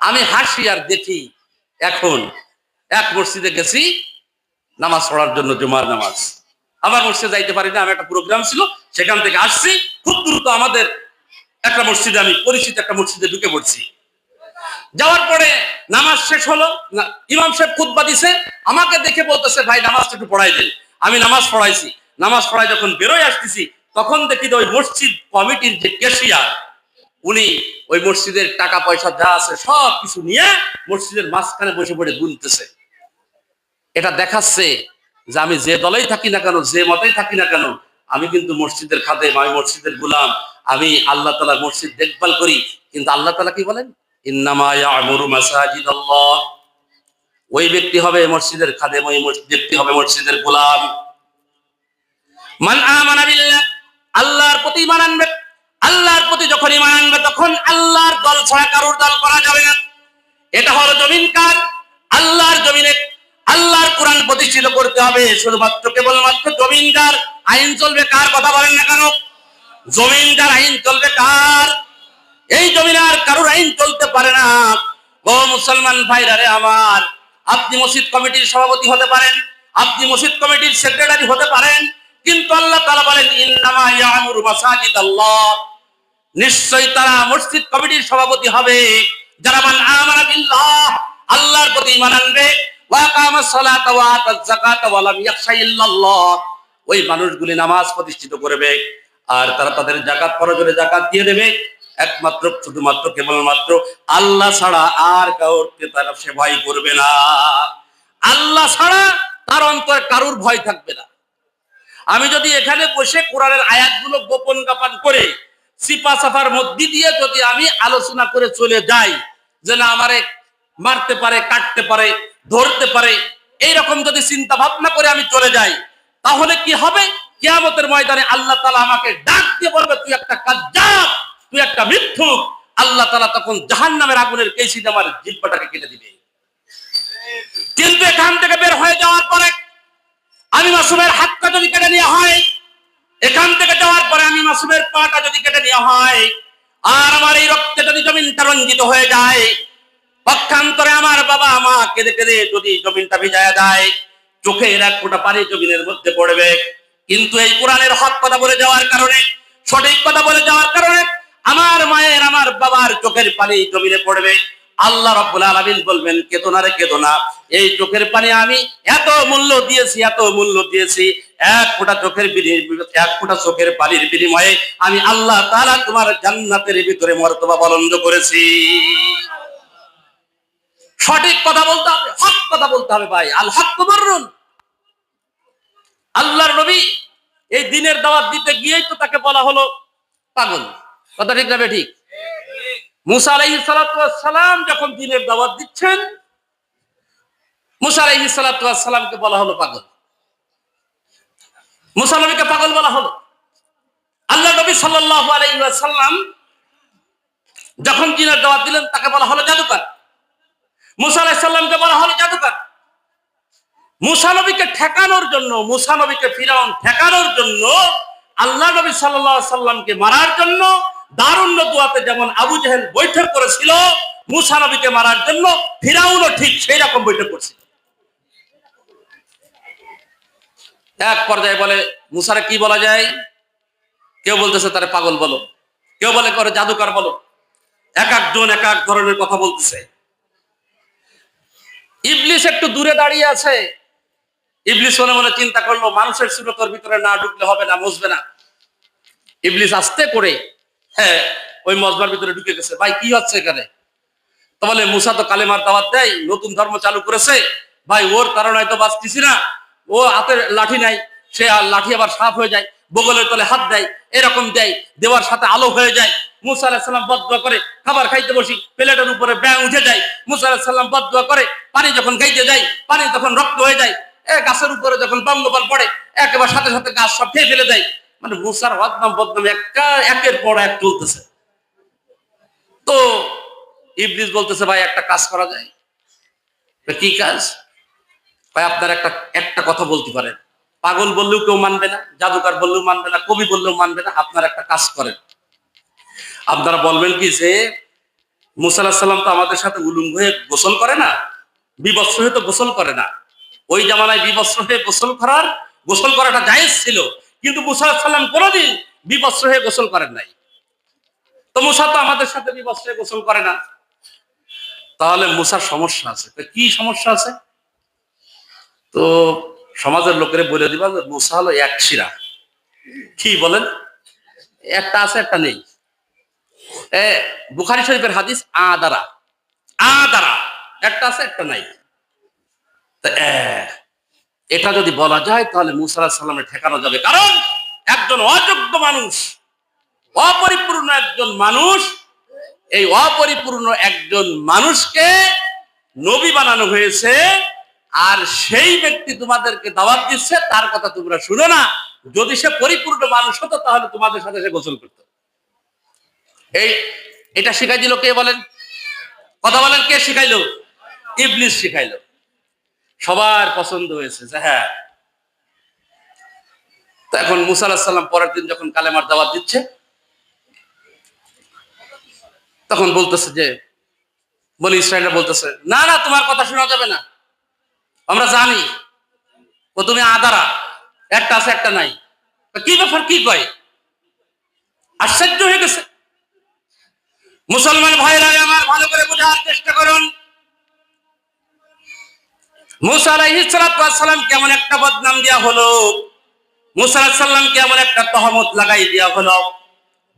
আমি হাসি আর দেখি, এখন এক মসজিদে গেছি নামাজ পড়ার জন্য, জুমার নামাজ, আবার মসজিদে যাইতে পারি না, আমি একটা প্রোগ্রাম ছিল সেখান থেকে আসছি, খুব দ্রুত আমাদের একটা মসজিদে, আমি পরিচিত একটা মসজিদে ঢুকে পড়ছি। যাওয়ার পরে নামাজ শেষ হলো, ইমাম সাহেব খুতবা দিছে, আমাকে দেখে বলতেছে ভাই নামাজটা একটু পড়াই দেন। আমি নামাজ পড়াইছি, নামাজ পড়াই যখন বেরোয় আসতেছি তখন দেখি ওই মসজিদ কমিটির যে ক্যাশিয়ার, উনি ওই মসজিদের টাকা পয়সা যা আছে সব কিছু নিয়ে মসজিদের মাঝখানে বসে পড়ে গুনতেছে। এটা দেখাচ্ছে যে আমি যে দলেই থাকি না কেন, যে মতেই থাকি না কেন, আমি কিন্তু মসজিদের খাদেম, আমি মসজিদের গোলাম, আমি আল্লাহ তাআলার মসজিদ দেখভাল করি। কিন্তু আল্লাহ তাআলা কি বলেন? ইন্নামা ইয়া'মুরু মাসাজিদাল্লাহ, ওই ব্যক্তি হবে মসজিদের খাদেম, ওই ব্যক্তি হবে মসজিদের গোলাম। মান আমানা বিল্লাহ, আল্লাহর প্রতি ঈমান আনবে, আল্লাহর প্রতি যখন ঈমান আনবে তখন আল্লাহর দল ছাড়া কারোর দল করা যাবে না। এটা হলো জমিন কার? আল্লাহর জমিনে আল্লাহর কোরআন প্রতিষ্ঠিত করতে হবে, শুধুমাত্র কেবলমাত্র জমিনদার আইন চলবে কার? কথা বলেন না কেন? জমিনদার আইন চলবে কার? এই জমিনে আর কারোর আইন চলতে পারে না। ও মুসলমান ভাইরা রে আমার, আপনি মসজিদ কমিটির সভাপতি হতে পারেন, আপনি মসজিদ কমিটির সেক্রেটারি হতে পারেন, কিন্তু আল্লাহ তাআলা বলেন ইন্নামা ইয়ামুরু মাসাজিদাল্লাহ, নিশ্চয়ই তারা মসজিদ কমিটির সভাপতি হবে যারা মান আমানা বিল্লাহ, আল্লাহর প্রতি ঈমান আনবে, ওয়া আকামাস সালাতা ওয়া আতাজ যাকাতা ওয়া লাম ইয়াখশা ইল্লাল্লাহ, ওই মানুষগুলি নামাজ প্রতিষ্ঠিত করবে আর তারা তাদের যাকাত ফরজে যাকাত দিয়ে দেবে, একমাত্র শুধুমাত্র কেবলমাত্র আল্লাহ ছাড়া আর কাউকে তারা সে ভয় করবে না। আল্লাহ ছাড়া তার অন্তরে কারুর ভয় থাকবে না। আমি যদি এখানে বসে কোরআনের আয়াতগুলো গোপন গাপান করে সিপা সাফার মধ্যে দিয়ে যদি আমি আলোচনা করে চলে যাই যে না আমারে মারতে পারে, কাটতে পারে, ধরতে পারে, এইরকম যদি চিন্তা ভাবনা করে আমি চলে যাই, তাহলে কি হবে? কিয়ামতের ময়দানে আল্লাহ তাআলা আমাকে ডাক দিয়ে বলবে তুই একটা কাজ্জাব, তুই একটা মিথ্যুক। আল্লাহ তাআলা তখন জাহান্নামের আগুনের কেসিতে আমার জিহ্বাটাকে কেটে দিবে। কিন্তু এখান থেকে বের হয়ে যাওয়ার পরে আমি মাসুমের হাতটা যদি কেটে নেওয়া হয়, এখান থেকে যাওয়ার পরে আমি মাসুমের পাটা যদি কেটে নেওয়া হয়, আর আমার এই রক্তে যদি জমিনটা রঞ্জিত হয়ে যায়, পক্ষান্তরে আমার বাবা মা কেঁদে কেঁদে যদি জমিনটা ভিজায় দেয়, চোখের এক ফোঁটা পানি জমিনের মধ্যে পড়বে। কিন্তু এই কোরআনের হক কথা বলে যাওয়ার কারণে, সঠিক কথা বলে যাওয়ার কারণে আমার মায়ের আমার বাবার চোখের পানি জমিনে পড়বে। আল্লাহ রাব্বুল আলামিন বলবেন কেঁদো না রে কেঁদো না, এই চোখের পানি আমি এত মূল্য দিয়েছি, এত মূল্য দিয়েছি, এক ফোঁটা চোখের পানির বিনিময়ে আমি আল্লাহ তাআলা তোমার জান্নাতের ভিতরে মর্তবা বুলন্দ করেছি। সঠিক কথা বলতে হবে, হক কথা বলতে হবে ভাই। আল হক মাররুন। আল্লাহর নবী এই দ্বীনের দাওয়াত দিতে গিয়েই তো তাকে বলা হলো পাগল। কথা ঠিক না বেঠিক? মুসা আলাইহিস সালাতু ওয়াস সালাম যখন দ্বীনের দাওয়াত দিচ্ছেন, মুসা আলাইহিস সালাতু ওয়াস সালামকে বলা হলো পাগল। মুসা নবীকে পাগল বলা হলো। আল্লাহ নবী সাল্লাল্লাহু আলাইহি ওয়াসাল্লাম যখন দ্বীনের দাওয়াত দিলেন তাকে বলা হলো জাদুকর। মুসা আলাইহিস সালামকে বলা হলো জাদুকর। মুসা নবীকে ঠেকানোর জন্য, মুসা নবীকে ফিরাউন ঠেকানোর জন্য, আল্লাহ নবী সাল্লাল্লাহু আলাইহি সাল্লামকে মারার জন্য দারুন নদুয়াতে যেমন আবু জেহেল বৈঠক করেছিল, মুসা নবীকে মারার জন্য ফিরাউনও ঠিক সেই রকম বৈঠক করেছিল। এক পর্যায়ে বলে মুসারে কি বলা যায়? কেউ বলতেছে তারে পাগল বলো, কেউ বলে করে জাদুকর বলো, এক একজন এক এক ধরনের কথা বলতেছে। ইবলিস একটু দূরে দাঁড়িয়ে আছে। ইবলিস মনে মনে চিন্তা করলো মানুষের সুরতর ভিতরে না ঢুকলে হবে না, মজবে না। ইবলিস আস্তে করে ওই মজবার ভিতরে ঢুকে গেছে। ভাই কি হচ্ছে এখানে? তো বলে মুসা তো কালেমার দাওয়াত দেয়, নতুন ধর্ম চালু করেছে, ভাই ওর কারণে তো বাঁচতেছি না। ও হাতের লাঠি নাই, সে আর লাঠি আবার সাফ হয়ে যায়, বগলের তলে হাত দেয়, এরকম দেয়, দেওয়ার সাথে আলো হয়ে যায়। মুসা আলাইহিস সালাম বদদুয়া করে খাবার খাইতে বসি, প্লেটের উপরে ব্যাং উঠে যায়। মুসা আলাইহিস সালাম বদদুয়া করে পানি যখন খাইতে যায়, পানি তখন রক্ত হয়ে যায়। গাছের উপরে যখন পঙ্গপাল পড়ে একেবারে সাথে সাথে গাছ সব খেয়ে ফেলে দেয়। মানে মুসার বদনাম বদনাম একের পর এক চলতেছে। তো ইবলিস বলতেছে ভাই একটা কাজ করা যায়। কি কাজ? ভাই আপনার একটা কথা বলতে পারেন, পাগল বললেও কেউ মানবে না, জাদুকর বললেও মানবে না, কবি বললেও মানবে না। আপনার একটা কাজ করেন, আপনারা বলবেন কি যে মুসা আলাইহিস সালাম তো আমাদের সাথে উলঙ্গ হয়ে গোসল করে না, বিবস্ত্র হয়ে তো গোসল করে না। ওই জামানায় বিবস্ত্র হয়ে গোসল করাটা জায়েজ ছিল, কিন্তু মুসা আলাইহিস সালাম কোনোদিন বিবস্ত্র হয়ে গোসল করেন নাই। তো মুসা তো আমাদের সাথে বিবস্ত্র হয়ে গোসল করে না, তাহলে মুসার সমস্যা আছে। কি সমস্যা আছে? তো সমাজের লোকেরা বলে দিবা যে মুসা হলো এক শিরা। কি বলেন? একটা আছে একটা নেই। বুখারী শরীফের হাদিস আদারা, একটা আছে একটা নাই। এটা যদি বলা যায় তাহলে মুসা আলাইহিস সালামের ঠেকানো যাবে। কারণ একজন অযোগ্য মানুষ, অপরিপূর্ণ একজন মানুষ, এই অপরিপূর্ণ একজন মানুষকে নবী বানানো হয়েছে, আর সেই ব্যক্তি তোমাদেরকে দাওয়াত দিচ্ছে, তার কথা তোমরা শুনো না। যদি সে পরিপূর্ণ মানুষ হতো তাহলে তোমাদের সাথে সে গোসল করতো। এটা শিখাই দিল কে বলেন? কথা বলেন, কে শিখাইলো? ইবলিস শিখাইলো। সবার পছন্দ হয়েছে যে হ্যাঁ। তো এখন মুসা আলাইহিস সালাম পরের দিন যখন কালেমার দাওয়াত দিচ্ছে, তখন বলতেছে যে বনি ইসরাইলরা বলতেছে না না তোমার কথা শোনা যাবে না, আমরা জানি ও তুমি আদারা, একটা আছে একটা নাই। কি ব্যাপার, কি কয়? আশ্চর্য হয়ে গেছে। মুসলমান ভাইরা আমার, ভালো করে বোঝার চেষ্টা করুন। মুসা আলাইহিস সালাম কেমন একটা বদনাম দেওয়া হলো, মুসা আলাইহিস সালামকে এমন একটা তহমত লাগাই দেওয়া হলো।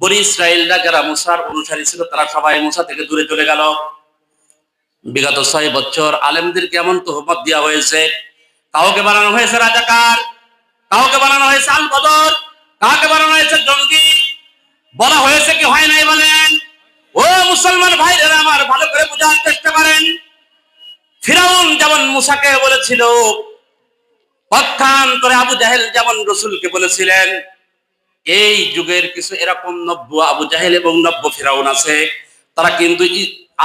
বনি ইসরায়েলরা যারা মুসার অনুসারী ছিল তারা সবাই মুসা থেকে দূরে চলে গেল। বিগত 6 বছর আলেমদেরকে এমন তহমত দেওয়া হয়েছে, কাউকে বানানো হয়েছে রাজাকার, কাউকে বানানো হয়েছে আল বদর, কাউকে বানানো হয়েছে জঙ্গি। বলা হয়েছে কি হয় নাই বলেন? ও মুসলমান ভাইরা আমার, ভালো করে বোঝার চেষ্টা করেন। ফিরাউন যেমন মুসাকে বলেছিল, পক্ষান্তরে আবু জাহেল যেমন রসুলকে বলেছিলেন, এই যুগের কিছু এরকম নব্য আবু জাহেল এবং নব্য ফিরাউন আছে, তারা কিন্তু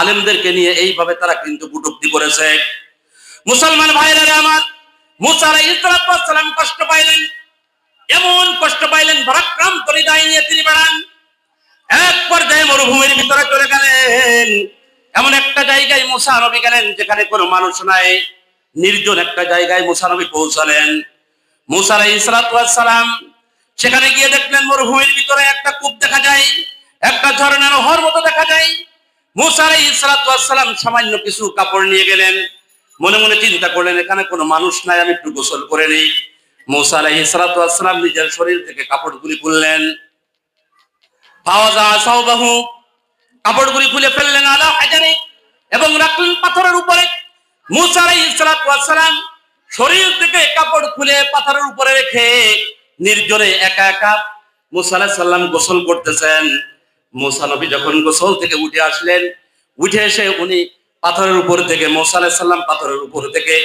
আলেমদেরকে নিয়ে এইভাবে তারা কিন্তু কটূক্তি করেছে। মুসলমান ভাইরা আমার, মুসা আলাইহিস সালাম কষ্ট পাইলেন, এমন কষ্ট পাইলেন ভারাক্রান্ত হৃদয় নিয়ে তিনি বেড়ান। এক পর্যায়ে মরুভূমির ভিতরে চলে গেলেন। এমন একটা জায়গায় মুসা নবী গেলেন যেখানে কোনো মানুষ নাই, নির্জন একটা জায়গায় মুসা নবী পৌঁছালেন। মুসা আলাইহিস সালাম সেখানে গিয়ে দেখলেন মরুভূমির ভিতরে একটা কূপ দেখা যায়, একটা ঝর্ণা নহর মতো দেখা যায়। মুসা আলাইহিস সালাম সামান্য কিছু কাপড় নিয়ে গেলেন, মনে মনে চিন্তা করলেন এখানে কোনো মানুষ নাই, আমি একটু গোসল করে নিই। মুসা আলাইহিস সালাম নিজের শরীর থেকে কাপড়গুলি খুললেন, কাপড়গুলি খুলে ফেললেন আলা হাজারে এবং রাখলেন পাথরের উপরে। মুসা আলাইহিস সালাম শরীর থেকে কাপড় খুলে পাথরের উপরে রেখে নির্জনে একা একা মুসা আলাইহিস সালাম গোসল করতেছেন। মুসা নবী যখন গোসল থেকে উঠে আসলেন, উঠে এসে উনি পাথরের উপর থেকে, মুসা আলাইহিস সালাম পাথরের উপর থেকে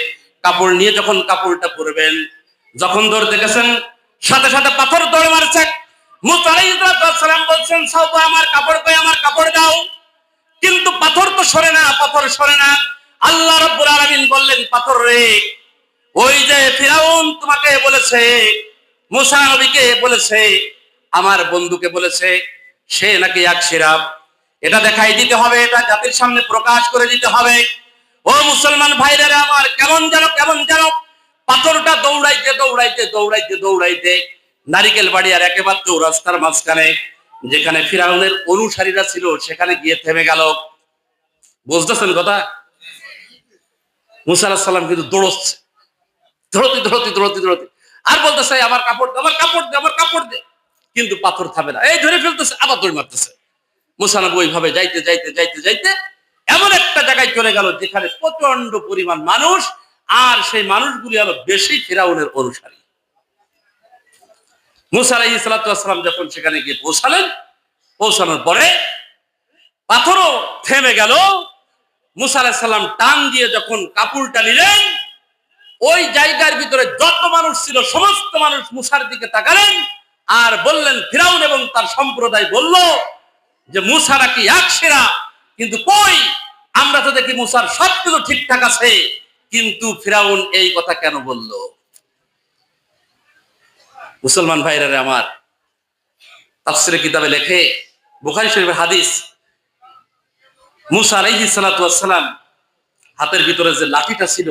কাপড় নিয়ে যখন কাপড়টা পরবেন, যখন ধরতে গেছেন সাথে সাথে পাথর দৌড় মারছে। মুসা আলাইহিস সালাম বলছেন, সাওবা আমার কাপড় কই, আমার কাপড় দাও। কিন্তু পাথর তো সরে না, পাথর সরে না। আল্লাহ রাব্বুল আলামিন বললেন, পাথর রে, ওই যে ফিরাউন তোমাকে বলেছে, মুসা নবীকে বলেছে, আমার বন্ধুকে বলেছে সে নাকি এক শিরাব, এটা দেখাই দিতে হবে, এটা জাতির সামনে প্রকাশ করে দিতে হবে। ও মুসলমান ভাইরা আমার, কেমন যেন পাথরটা দৌড়াইতে দৌড়াইতে দৌড়াইতে দৌড়াইতে নারিকেল বাড়ি আর একেবারে চৌরাস্তার মাঝখানে যেখানে ফিরাউনের অনুসারীরা ছিল সেখানে গিয়ে থেমে গেল। বুঝতেছেন কথা? মুসা আলাইহিস সালাম কিন্তু দৌড়চ্ছে, দৌড়তে আর বলতেছে আমার কাপড় দে, আমার কাপড় দে, আমার কাপড় দে। কিন্তু পাথর থামে না, এই ধরে ফেলতেছে, আবার দৌড় মারতেছে। মুসা নবী ওইভাবে যাইতে যাইতে যাইতে যাইতে এমন একটা জায়গায় চলে গেল যেখানে প্রচন্ড পরিমাণ মানুষ, আর সেই মানুষগুলি হলো বেশি ফিরাউনের অনুসারী। মুসা আলাইহিস সালাম যখন সেখানে গিয়ে পৌঁছালেন, পৌঁছানোর পরে পাথরও থেমে গেল। মুসা আলাইহিস সালাম টান দিয়ে যখন কাপড়টা নিলেন, ওই জায়গার ভিতরে যত মানুষ ছিল সমস্ত মানুষ মুসার দিকে তাকালেন আর বললেন, ফিরাউন এবং তার সম্প্রদায় বলল যে মুসা নাকি এক সেরা, কিন্তু কই, আমরা তো দেখি মুসার সবকিছু ঠিকঠাক আছে, কিন্তু ফিরাউন এই কথা কেন বলল? মুসলমান ভাইরা আমার, তাফসীরে কিতাবে লেখে, বুখারী শরীফের হাদিস, মুসা আলাইহিস সালাম হাতের ভিতরে যে লাঠিটা ছিল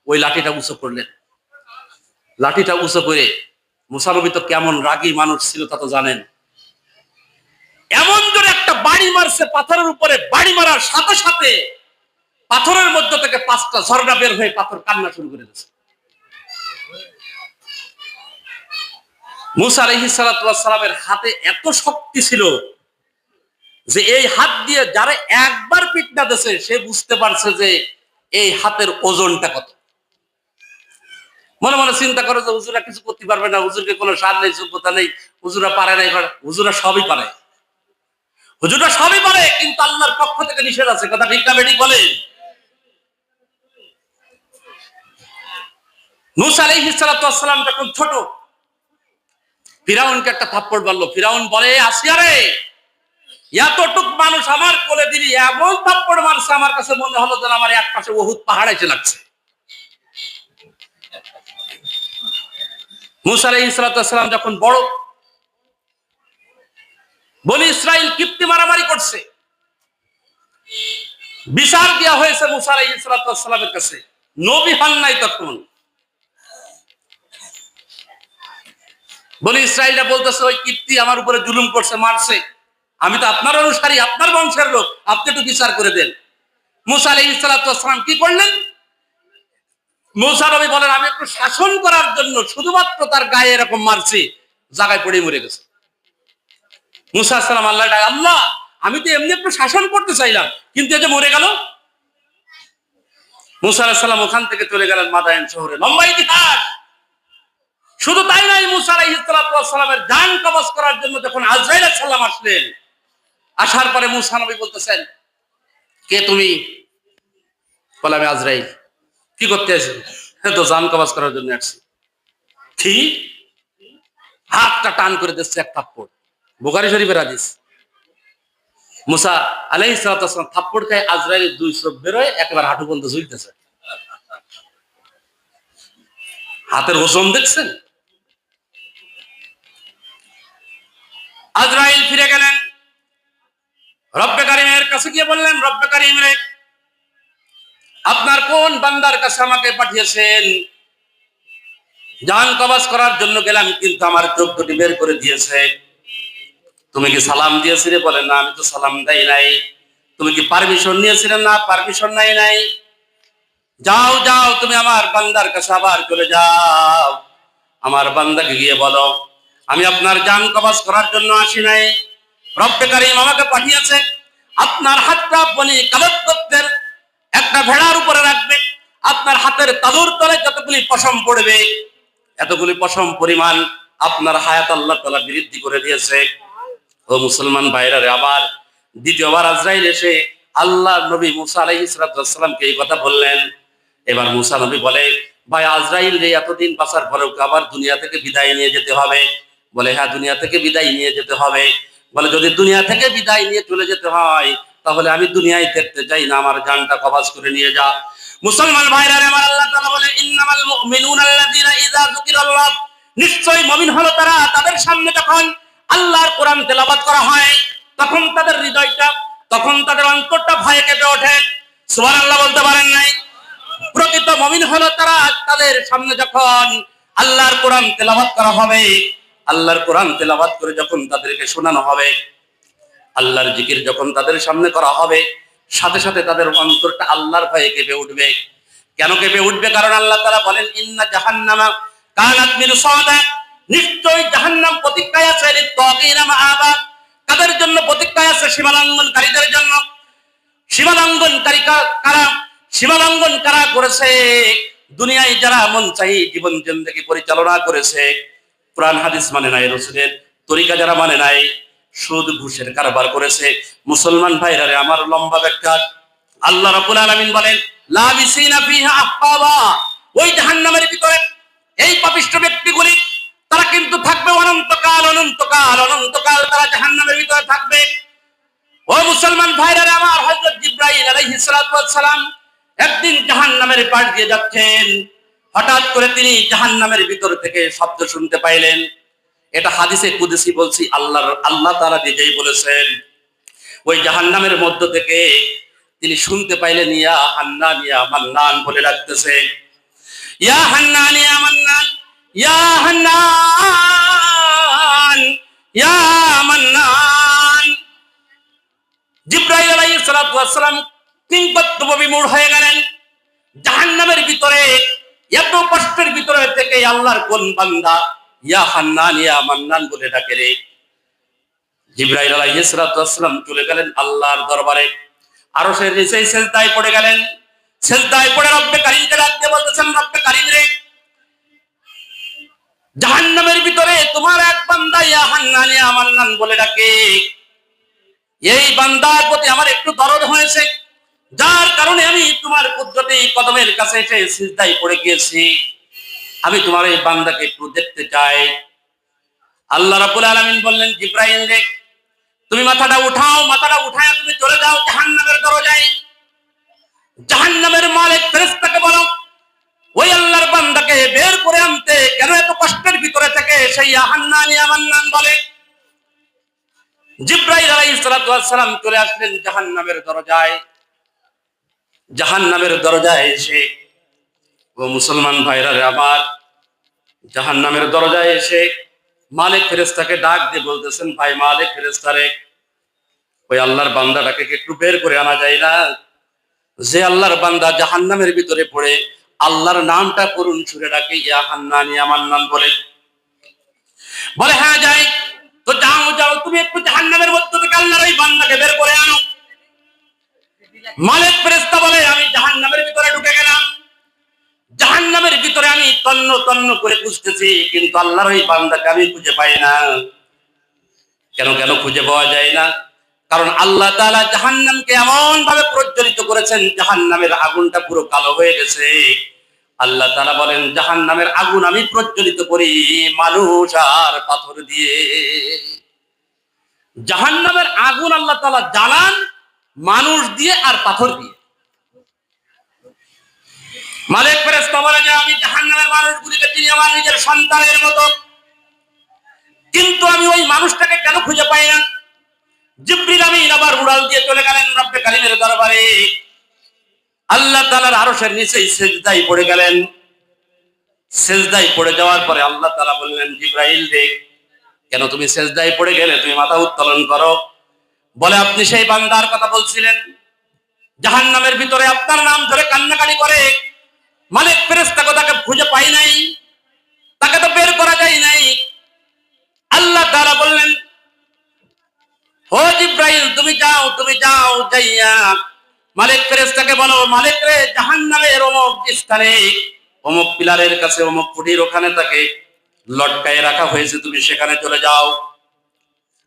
ওই লাঠিটা উঁচু করলেন। লাঠিটা উঁচু করে, মুসা নবী তো কেমন রাগী মানুষ ছিল তা তো জানেন, এমন জোরে একটা বাড়ি মারছে পাথরের উপরে। বাড়ি মারার সাথে সাথে পাথরের মধ্য থেকে 5টা ঝর্ণা বের হয়ে পাথর কান্না শুরু করে দিয়েছে। মুসা আলাইহিস সালামের হাতে এত শক্তি ছিল যে এই হাত দিয়ে যারা একবার পিটনা দিয়েছে সে বুঝতে পারছে যে এই হাতের ওজনটা কত। মনে মনে চিন্তা করে যে হুজুরা কিছু করতে পারবে না, হুজুরকে কোনো সার নেই, যোগ্যতা নেই, হুজুরা পারে নাই। হুজুরা সবই পারে, হুজুরা সবই পারে, কিন্তু আল্লাহর পক্ষ থেকে নিষেধ আছে। কথা ঠিক না বেঠিক বলেন? মুসা আলাইহিস সালাম যখন ছোট, ফিরাউনকে একটা থাপ্পড় মারলো। ফিরাউন বলে, আসিয়া রে, এতটুক মানুষ আমার কোলে দিলি, এমন থাপ্পড় মারছে আমার কাছে মনে হলো যেন আমার এক পাশে উহুদ পাহাড় এসে লাগছে। মুসা আলাইহিস সালাম যখন বড়, বনি ইসরাইল কিপ্তি মারামারি করছে, বিচার দেওয়া হয়েছে মুসা আলাইহিস সালামের কাছে, নবী হন নাই তখন। বনি ইসরাইলরা বলতেছে ওই কিপ্তি আমার উপরে জুলুম করছে, মারছে, আমি তো আপনার অনুসারী, আপনার বংশের লোক, আপনি একটু বিচার করে দেন। মুসা আলাইহিস সালাম কি করলেন? মুসা নবী বলেন আমি একটু শাসন করার জন্য শুধুমাত্র তার গায়ে এরকম মারছি, জায়গায় পড়ে মরে গেছে। মুসা সালাম আল্লাহ ডাক, আল্লাহ আমি তো এমনি একটু শাসন করতে চাইলাম, কিন্তু এই যে মরে গেল। মুসা আলাইহিস সালাম ওখান থেকে চলে গেলেন মাদায়েন শহরে। লম্বা ইতিহাস। শুধু তাই নয়, মুসা আলাইহিস সালামের জান কবজ করার জন্য যখন আজরাইল আলাইহিস সালাম আসলেন, আসার পরে মুসা নবী বলতেছেন কে তুমি? বলে আমি আজরাইল। কি করতে আসেন? তো জান কবজ করার জন্য আসছি। কি? হাতটা টান করে দিচ্ছে এক থাপ্পড়। বুখারী শরীফের হাদিস। মুসা আলাইহিস সালাম থাপ্পড় খায়, আজরাইলের দুই চোখ বেরোয়, একবার হাঁটু পর্যন্ত ঝুলতেছে। হাতের ওজন দেখছেন? আজরাইল ফিরে গেলেন, রব্বে কারীমের কাছে গিয়ে বললেন, রব্বে কারীম রে, আপনার কোন বান্দার কাছে আমাকে পাঠিয়েছেন? জান কবজ করার জন্য গেলাম, কিন্তু আমার চোখ দুটি বের করে দিয়েছে। তুমি কি সালাম দিয়েছিলে? বলে না, আমি তো সালাম দেই নাই। তুমি কি পারমিশন নিয়েছিলে? না, পারমিশন নাই নাই। যাও যাও, তুমি আমার বান্দার কাছে আবার চলে যাও, আমার বান্দাকে গিয়ে বলো আমি আপনার জান কবজ করার জন্য আসি নাই, রব্বে কারীম আমাকে পাঠিয়েছে। আপনার হাতটা বনি কালত গোত্রের একটা ভেড়ার উপরে রাখবে, আপনার হাতের তালুর তলে যতগুলি পশম পড়বে, এতগুলি পশম পরিমাণ আপনার হায়াত আল্লাহ তাআলা বৃদ্ধি করে দিয়েছে। ও মুসলমান ভাইরা রে, আবার দ্বিতীয়বার আজরাইল এসে আল্লাহ নবী মুসা আলাইহিস সালামকে এই কথা বললেন। এবার মুসা নবী বলে, ভাই আজরাইল রে, এতদিন বাঁচার পরেও আবার দুনিয়া থেকে বিদায় নিয়ে যেতে হবে? বলে হ্যাঁ, দুনিয়া থেকে বিদায় নিয়ে যেতে হবে। বলে যদি দুনিয়া থেকে বিদায় নিয়ে চলে যেতে হয়, তাহলে আমি দুনিয়ায় দেখতে চাই না, আমার জানটা কবজ করে নিয়ে যা। মুসলমান ভাইরা রে আমার, আল্লাহ তাআলা বলে ইন্নামাল মুমিনুনা আল্লাযীনা ইযা যুকিরাল্লাহ, নিশ্চয়ই মুমিন হলো তারা, তাদের সামনে যখন আল্লাহর কোরআন তেলাওয়াত করা হয়, তখন তাদের হৃদয়টা, তখন তাদের অন্তরটা ভয়ে কেঁপে ওঠে। সুবহানাল্লাহ বলতে পারেন নাই? প্রকৃত মুমিন হলো তারা, তাদের সামনে যখন আল্লাহর কোরআন তেলাওয়াত করা হবে, আল্লাহর কোরআন তেলাওয়াত করে যখন তাদেরকে শোনানো হবে, আল্লাহর জিকির যখন তাদের সামনে করা হবে, সাথে সাথে তাদের অন্তরটা আল্লাহর ভয়ে কেঁপে উঠবে। কেন কেঁপে উঠবে? কারণ আল্লাহ তাআলা বলেন ইন্না জাহান্নামা কানাত মিরসাদা, নিশ্চয়ই জাহান্নাম প্রতিজ্ঞায় আছে লিত্তাগীনা মাআবা, কাদের জন্য প্রতিজ্ঞায় আছে? সীমালঙ্ঘনকারীদের জন্য। সীমালঙ্ঘনকারী কারা? সীমালঙ্ঘন কারা করেছে? দুনিয়ায় যারা মন চাই জীবন জিন্দেগি পরিচালনা করেছে, কোরআন হাদিস মানে নাই, রাসূলের তরিকা যারা মানে নাই, সুদ ঘুষের কারবার করেছে। মুসলমান ভাইরা রে আমার, লম্বা ব্যাখ্যা। আল্লাহ রাব্বুল আলামিন বলেন লাবিসিনা ফিহা আহকাবা, ওই জাহান্নামের ভিতরে এই পাপিষ্ঠ ব্যক্তিগুলি তারা কিন্তু থাকবে অনন্তকাল, অনন্তকাল, অনন্তকাল তারা জাহান্নামের ভিতরে থাকবে। ও মুসলমান ভাইরা রে আমার, হযরত জিবরাইল আলাইহিস সালাতু ওয়াস সালাম একদিন জাহান্নামের পাশ দিয়ে যাচ্ছেন, হঠাৎ করে তিনি জাহান্নামের ভিতর থেকে শব্দ শুনতে পাইলেন। এটা হাদিসে কুদসি বলছি, আল্লাহ তাআলা নিজেই বলেছেন। ওই জাহান্নামের মধ্য থেকে তিনি শুনতে পাইলেন ইয়া হান্নান ইয়া মান্নান বলে ডাকতেছে, ইয়া হান্নান ইয়া মান্নান, ইয়া হান্নান ইয়া মান্নান। জিবরাইল আলাইহিস সালাতু ওয়াস সালাম কিংকর্তব্য বিমূঢ় হয়ে গেলেন। জাহান্নামের ভিতরে এত কষ্টের ভিতরে থেকে আল্লাহর কোন বান্দা ইয়া হান্নান ইয়া মান্নান বলে ডাকে রে? জিবরাইল আলাইহিস সালাতু ওয়াস সালাম চলে গেলেন আল্লাহর দরবারে, আরশের নিচে সিজদায় পড়ে গেলেন। সিজদায় পড়ে রব্বে কারীমকে ডাকতে বলতেছেন, রব্বে কারীম রে, জাহান্নামের ভিতরে তোমার এক বান্দা ইয়া হান্নান ইয়া মান্নান বলে ডাকে, এই বান্দার প্রতি আমার একটু দরদ হয়েছে, যার কারণে আমি তোমার কুদরতি কদমের কাছে এসে সিজদায় পড়ে গিয়েছি। আমি তোমার এই বান্দাকে একটু দেখতে চাই। আল্লাহ রাব্বুল আলামিন বললেন জিবরাইল রে, তুমি মাথাটা উঠাও, মাথাটা উঠায় তুমি চলে যাও জাহান্নামের দরজায়। জাহান্নামের মালিক ফেরেশতাকে বলো ওই আল্লাহর বান্দাকে বের করে আনতে। কেন এত কষ্টের ভিতরে থেকে সেই ইয়া হান্নান ইয়া মান্নান বলে? জিবরাইল আলাইহিস সালাতু ওয়াস সালাম চলে আসলেন জাহান্নামের দরজায়। জাহান্নামের দরজায় এসে, ও মুসলমান ভাইরা রে আমার, জাহান্নামের দরজায় এসে মালিক ফেরেশতাকে ডাক দিয়ে বলতেছেন, ভাই মালিক ফেরেশতারে, ওই আল্লাহর বান্দাটাকে একটু বের করে আনা যায় না? যে আল্লাহর বান্দা জাহান্নামের ভিতরে পড়ে আল্লাহর নামটা করুণ সুরে ডাকে, ইয়া হান্নান ইয়া মান্নান বলে। বলে হ্যাঁ যাই। তো যাও যাও, তুমি একটু জাহান্নামের মধ্য থেকে আল্লাহর ওই বান্দাকে বের করে আনো। মালিক ফেরেশতা বলে, আমি জাহান্নামের ভিতরে ঢুকে গেলাম, জাহান্নামের ভিতরে আমি তন্ন তন্ন করে খুঁজতেছি, কিন্তু আল্লাহর ওই বান্দাকে আমি খুঁজে পাই না। কেন কেন খুঁজে পাওয়া যায় না? কারণ আল্লাহ তাআলা জাহান্নামকে এমন ভাবে প্রজ্বলিত করেছেন, জাহান্নামের আগুনটা পুরো কালো হয়ে গেছে। আল্লাহ তাআলা বলেন, জাহান্নামের আগুন আমি প্রজ্বলিত করি মানুষ আর পাথর দিয়ে। জাহান্নামের আগুন আল্লাহ তাআলা জ্বালান মানুষ দিয়ে আর পাথর দিয়ে। মালিক ফেরেশতা বলে যে আমি জাহান্নামের মানুষগুলিকে চিনি আমার নিজের সন্তানের মতো, কিন্তু আমি ওই মানুষটাকে কেন খুঁজে পাই না? জিবরিল আমিন আবার উড়াল দিয়ে চলে গেলেন রব্বে কারীমের দরবারে। আল্লাহ তাআলার আরশের নিচে সিজদায় পড়ে গেলেন। সিজদায় পড়ে যাওয়ার পরে আল্লাহ তাআলা বললেন, জিবরাইল রে, কেন তুমি সিজদায় পড়ে গেলে? তুমি মাথা উত্তোলন করো। বলে, আপনি সেই বান্দার কথা বলছিলেন, জাহান্নামের ভিতরে আপনার নাম ধরে কান্নাকাটি করে। মালিক ফেরেশতা তাকে খুঁজে পাই নাই, তাকে তো বের করা যায় নাই। আল্লাহ তাআলা বললেন, ও জিবরাইল, তুমি যাও, তুমি যাও, যাইয়া মালিক ফেরেশতাকে বলো, মালিক রে, জাহান্নামের অমুক স্থানে অমুক পিলারের কাছে অমুক খুঁটির ওখানে তাকে লটকায় রাখা হয়েছে, তুমি সেখানে চলে যাও।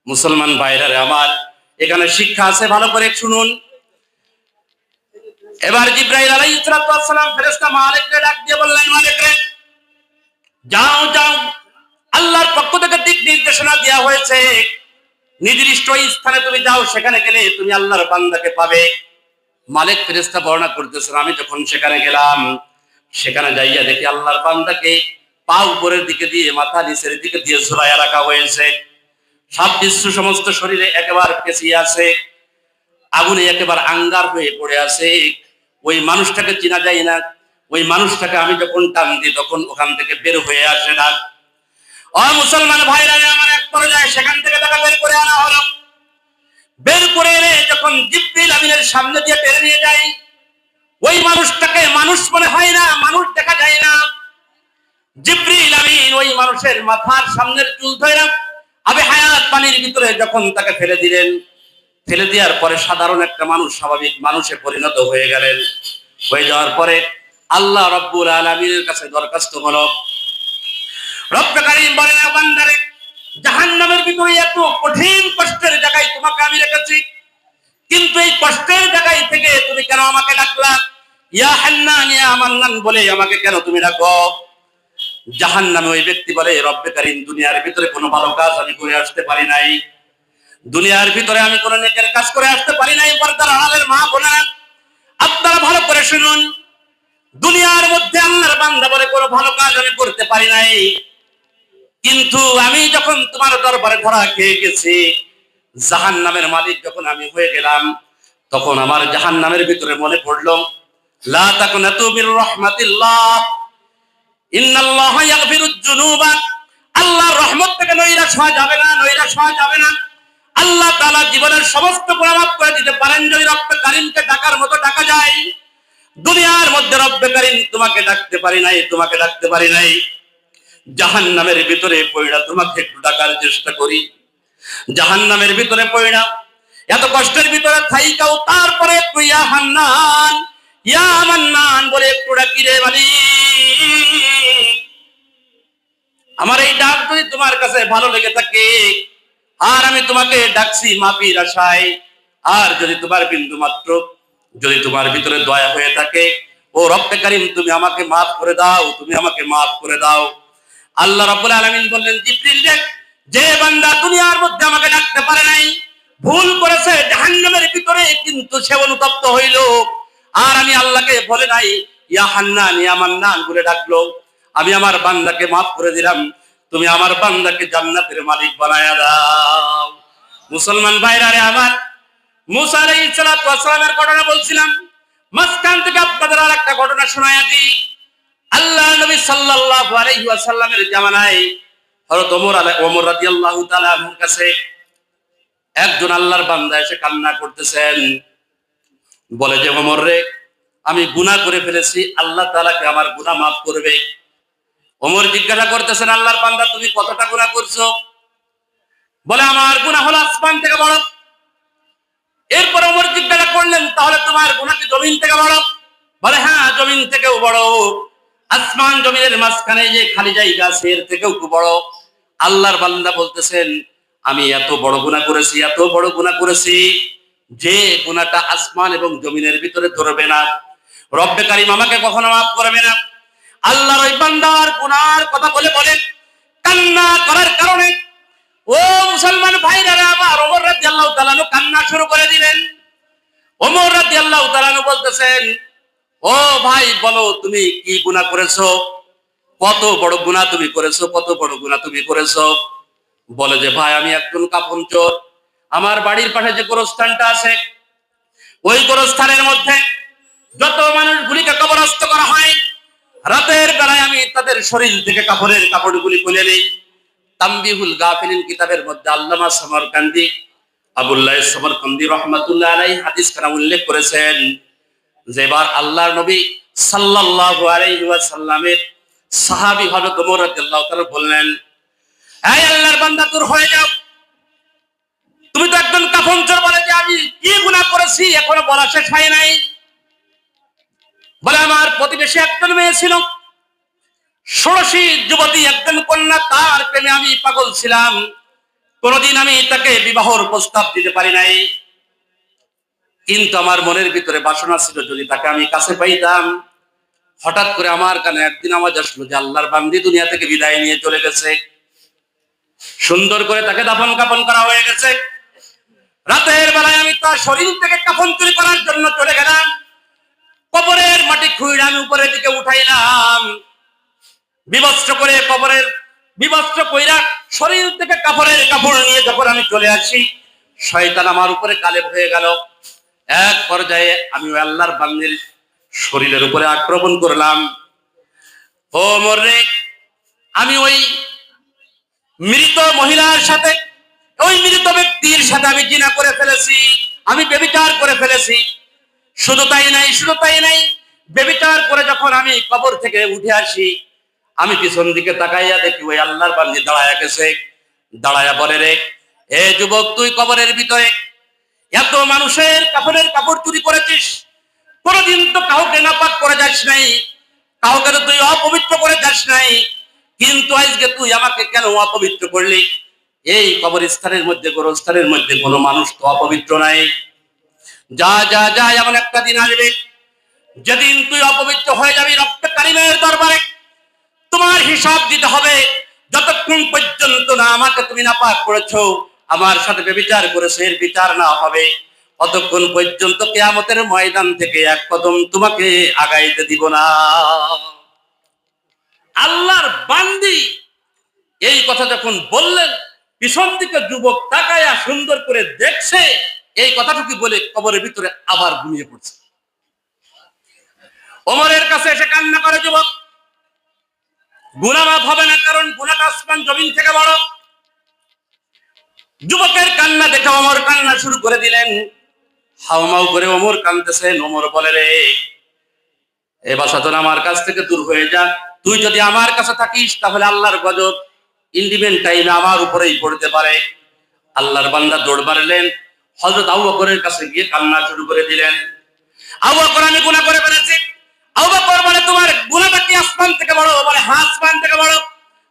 মুসলমান ভাইরা রে আমার, এখানে শিক্ষা আছে, ভালো করে শুনুন। এবার জিবরাইল আলাইহিস সালাম ফেরেশতা মালিককে ডাক দিয়ে বললেন, মালিক রে, যাও যাও, আল্লাহর পক্ষ থেকে দিক নির্দেশনা দেওয়া হয়েছে, নির্দিষ্ট স্থানে তুমি যাও, সেখানে গেলে তুমি আল্লাহর বান্দাকে পাবে। মালিক ফেরেশতা বর্ণনা করতেছেন, আমি যখন সেখানে গেলাম, সেখানে যাইয়া দেখি আল্লাহর বান্দাকে পা উপরের দিকে দিয়ে মাথা নিচের দিকে দিয়ে ঝুলাইয়া রাখা হয়েছে। সব কিছু সমস্ত শরীরে একেবারে পেঁচিয়ে আছে, আগুনে একেবারে আঙ্গার হয়ে পড়ে আছে। ওই মানুষটাকে চেনা যায় না। ওই মানুষটাকে আমি যখন টান দিই তখন ওখান থেকে বের হয়ে আসে না। ও মুসলমান ভাইরা আমার, এক পর্যায়ে সেখান থেকে তাকে বের করে আনা হলো। বের করে এনে যখন জিবরিল আমিনের সামনে দিয়ে টেনে নিয়ে যায়, ওই মানুষটাকে মানুষ মনে হয় না, মানুষ দেখা যায় না। জিবরিল আমিন ওই মানুষের মাথার সামনের চুল ধরে আবে হায়াত পানির ভিতরে যখন তাকে ফেলে দিলেন, ফেলে দেওয়ার পরে সাধারণ একটা মানুষ, স্বাভাবিক মানুষে পরিণত হয়ে গেলেন। হয়ে যাওয়ার পরে আল্লাহ রাব্বুল আলামিনের কাছে দরখাস্ত হলো, রব্বে কারীম বলেন, বান্দারে, জাহান্নামের ভিতরে এত কঠিন কষ্টের জায়গায় তোমাকে আমি রেখেছি, কিন্তু এই কষ্টের জায়গায় থেকে তুমি কেন আমাকে ডাকলা? ইয়া হান্নান ইয়া মান্নান বলে আমাকে কেন তুমি ডাকো? জাহান্নামে ওই ব্যক্তি বলে, রব্বে কারীম, দুনিয়ার ভিতরে কোনো ভালো কাজ আমি করে আসতে পারি নাই, দুনিয়ার ভিতরে আমি কোনো নেকের কাজ করে আসতে পারি নাই। পর্দার আড়ালের মা বোনেরা, আপনারা ভালো করে শুনুন, দুনিয়ার মধ্যে আল্লাহর বান্দা বলে কোনো ভালো কাজ আমি করতে পারি নাই, কিন্তু আমি যখন তোমার দরবারে ধরা খেয়ে গেছি, জাহান্নামের মালিক যখন আমি হয়ে গেলাম, তখন আমার জাহান্নামের ভিতরে মনে পড়লো, লা তাকুনাতু মির রাহমাতিল্লাহ, ইন্নাল্লাহা ইয়াগফিরুয যুনুবা। আল্লাহর রহমত থেকে নৈরাশ হওয়া যাবে না, নৈরাশ হওয়া যাবে না। আল্লাহ তাআলা জীবনের সমস্ত গুনাহ মাফ করে দিতে পারেন যদি রব্বে কারীমকে ডাকার মতো ডাকা যায়। দুনিয়ার মধ্যে রব্বে কারীম তোমাকে ডাকতে পারি নাই, তোমাকে ডাকতে পারি নাই, জাহান্নামের ভিতরে পয়ড়া তোমাকে একটু ডাকার চেষ্টা করি। জাহান্নামের ভিতরে পয়ড়া এত কষ্টের ভিতরে থাইকাও তারপরে একটু ইয়া হান্নান ইয়া মান্নান বলে একটু ডাকি রে মালিক। আমার এই ডাক যদি তোমার কাছে ভালো লেগে থাকে, আর আমি তোমাকে ডাকছি মাফির আশায়, আর যদি তোমার বিন্দু মাত্র যদি তোমার ভিতরে দয়া হয়ে থাকে, ও রব্বে কারীম, তুমি আমাকে মাফ করে দাও, তুমি আমাকে মাফ করে দাও। আল্লাহ রাব্বুল আলামিন বললেন, জিবরিল দেখ, যে বান্দা দুনিয়ার মধ্যে আমাকে ডাকতে পারে নাই, ভুল করেছে জাহান্নামের ভিতরে, কিন্তু সে অনুতপ্ত হইল, আর আমি আল্লাহকে বলে নাই ইয়া হান্নান ইয়া মান্নান বলে ডাকলো, আমি আমার বান্দাকে মাফ করে দিলাম, তুমি আমার বান্দাকে জান্নাতের মালিক বানায়া দাও। মুসলমান ভাইরা রে আমার, মুসা আলাইহিস সালাতু ওয়াস সালামের ঘটনা বলছিলাম, মাঝখান থেকে আপনাদের আরেকটা ঘটনা শোনায়া দিই। আল্লাহ নবী সাল্লাল্লাহু আলাইহি ওয়াসাল্লামের জামানায় হযরত ওমর রাদিয়াল্লাহু তাআলা আনহুর কাছে একজন আল্লাহর বান্দা এসে কান্না করতেছেন, বলে যে ওমর রে, আমি গুনাহ করে ফেলেছি, আল্লাহ তাআলা কি আমার গুনাহ মাফ করবে? ওমর জিজ্ঞাসা করতেছেন, আল্লাহর বান্দা তুমি কতটা গুনাহ করছো? বলে আমার গুনাহ হলো আসমান থেকে বড়। এরপর ওমর জিজ্ঞাসা করলেন, তাহলে তোমার গুনাহ কি জমিন থেকে বড়? বলে হ্যাঁ, জমিন থেকেও বড়। আসমান জমিনের মাঝখানে যে খালি জায়গা আছে এর থেকেও খুব বড়। আল্লাহর বান্দা বলতেছেন, আমি এত বড় গুনাহ করেছি, এত বড় গুনাহ করেছি যে গুনাহটা আসমান এবং জমিনের ভিতরে ধরবে না, রব্বে কারীম আমাকে কখনো মাফ করবে না। আল্লাহর ওই বান্দার গুনাহর কথা বলে বলে কান্না করার কারণে ও মুসলমান ভাইরা আমার, ওমর রাদিয়াল্লাহু তাআলা আনহু কান্না শুরু করে দিলেন। ওমর রাদিয়াল্লাহু তাআলা আনহু বলতেছেন, ও ভাই বলো তুমি কি গুনাহ করেছো? কত বড় গুনাহ তুমি করেছো? কত বড় গুনাহ তুমি করেছো? বলে যে ভাই আমি একজন কাফন চোর। আমার বাড়ির পাশে যে গোরস্থানটা আছে ওই গোরস্থানের মধ্যে যত মানুষগুলিকে কবরস্থ করা হয়, রাতের বেলায় আমি তাদের শরীর থেকে কাপড়ের কাপড়গুলি খুলে নিই। তামবিহুল গাফিলিন কিতাবের মধ্যে আল্লামা সমরকান্দি, আবুল্লাহ সমরকান্দি রাহমাতুল্লাহ আলাইহি হাদিস খানা উল্লেখ করেছেন যে এবার আল্লাহর নবী সাল্লাল্লাহু আলাইহি ওয়াসাল্লামের সাহাবী হযরত ওমর রাদিয়াল্লাহু তাআলা বললেন, এই আল্লাহর বান্দা দূর হয়ে যাও, তুমি তো একজন কাফন চোর। বলে যে আমি কি গুনাহ করেছি এখনো বলা শেষ হয় নাই। বলে আমার প্রতিবেশী একজন মেয়ে ছিল, ষোড়শী যুবতী একজন কন্যা, তার প্রেমে আমি পাগল ছিলাম। কোনদিন আমি তাকে বিবাহর প্রস্তাব দিতে পারি নাই, কিন্তু আমার মনের ভিতরে বাসনা ছিল যদি তাকে আমি কাছে পাইতাম। হঠাৎ করে আমার কানে একদিন আওয়াজ আসলো যে আল্লাহর বান্দি দুনিয়া থেকে বিদায় নিয়ে চলে গেছে। সুন্দর করে তাকে দাফন কাফন করা হয়ে গেছে। রাতের বেলায় আমি তার শরীর থেকে কাফন চুরি করার জন্য চলে গেলাম। কবরের মাটি খুঁড়ে আমি উপরের দিকে উঠাইলাম, বিবস্ত্র করে কবরের বিবস্ত্র কইরা শরীর থেকে কাপড়ের কাপড় নিয়ে যখন আমি চলে আসি, শয়তান আমার উপরে গালেব হয়ে গেল। এক পর্যায়ে আমি ওই আল্লাহর বান্দির শরীরের উপরে আক্রমণ করলাম। ও মররে, আমি ওই মৃত মহিলার সাথে, ওই মৃত ব্যক্তির সাথে আমি জিনা করে ফেলেছি, আমি ব্যভিচার করে ফেলেছি। শুধু তাই নাই, শুধু তাই নাই, ব্যভিচার করে যখন আমি কবর থেকে উঠে আসি, আমি পিছন দিকে তাকাইয়া দেখি ওই আল্লাহর বান্দি দাঁড়ায়া গেছে। দাঁড়ায়া বলে, রে এ যুবক, তুই কবরের ভিতরে এত মানুষের কাপড়ের কাপড় চুরি করেছিস, কোনদিন তো কাউকে নাপাক করে যাস নাই, কাউকে তো তুই অপবিত্র করে যাস নাই, কিন্তু আজকে তুই আমাকে কেন অপবিত্র করলি? এই কবরস্থানের মধ্যে, গোরস্থানের মধ্যে কোনো মানুষ তো অপবিত্র নাই। যা যা যা, এমন একটা দিন আসবে যেদিন তুই অপবিত্র হয়ে যাবি রব্বে কারীমের দরবারে। তোমার হিসাব দিতে হবে। যতক্ষণ পর্যন্ত না আমাকে তুমি নাপাক করেছো, আমার সাথে ব্যভিচার করেছো, এর বিচার না হবে, ততক্ষণ পর্যন্ত কিয়ামতের ময়দান থেকে এক কদম তোমাকে আগাইতে দিব না। আল্লাহর বান্দি এই কথা যখন বললেন, পিছন দিকে যুবক তাকায়া সুন্দর করে দেখছে, এই কথাটুকু বলে কবরের ভিতরে আবার ঘুমিয়ে পড়ছে। ওমরের কাছে এসে কান্না করে যুবক, গুনাহ মাফ হবে না, কারণ গুনাহটা আসমান জমিন থেকে বড়। যুবকের কান্না দেখে ওমর কান্না শুরু করে দিলেন। হাউমাউ করে ওমর কাঁদতেছেন। ওমর বলে, রে এ বাসাতন আমার কাছ থেকে দূর হয়ে যা। তুই যদি আমার কাছে থাকিস তাহলে আল্লাহর গজব ইন্ডিপেন্ডেন্ট টাইমে আমার উপরেই পড়তে পারে। আল্লাহর বান্দা দৌড় মারলেন, হযরত আবু বকরের কাছে গিয়ে কান্না শুরু করে দিলেন। আবু বকর, আমি গুনাহ করে ফেলেছি। আবু বকর বলে, তোমার গুনাহটা কি আসমান থেকে বড়? বলে হ্যাঁ, আসমান থেকে বড়।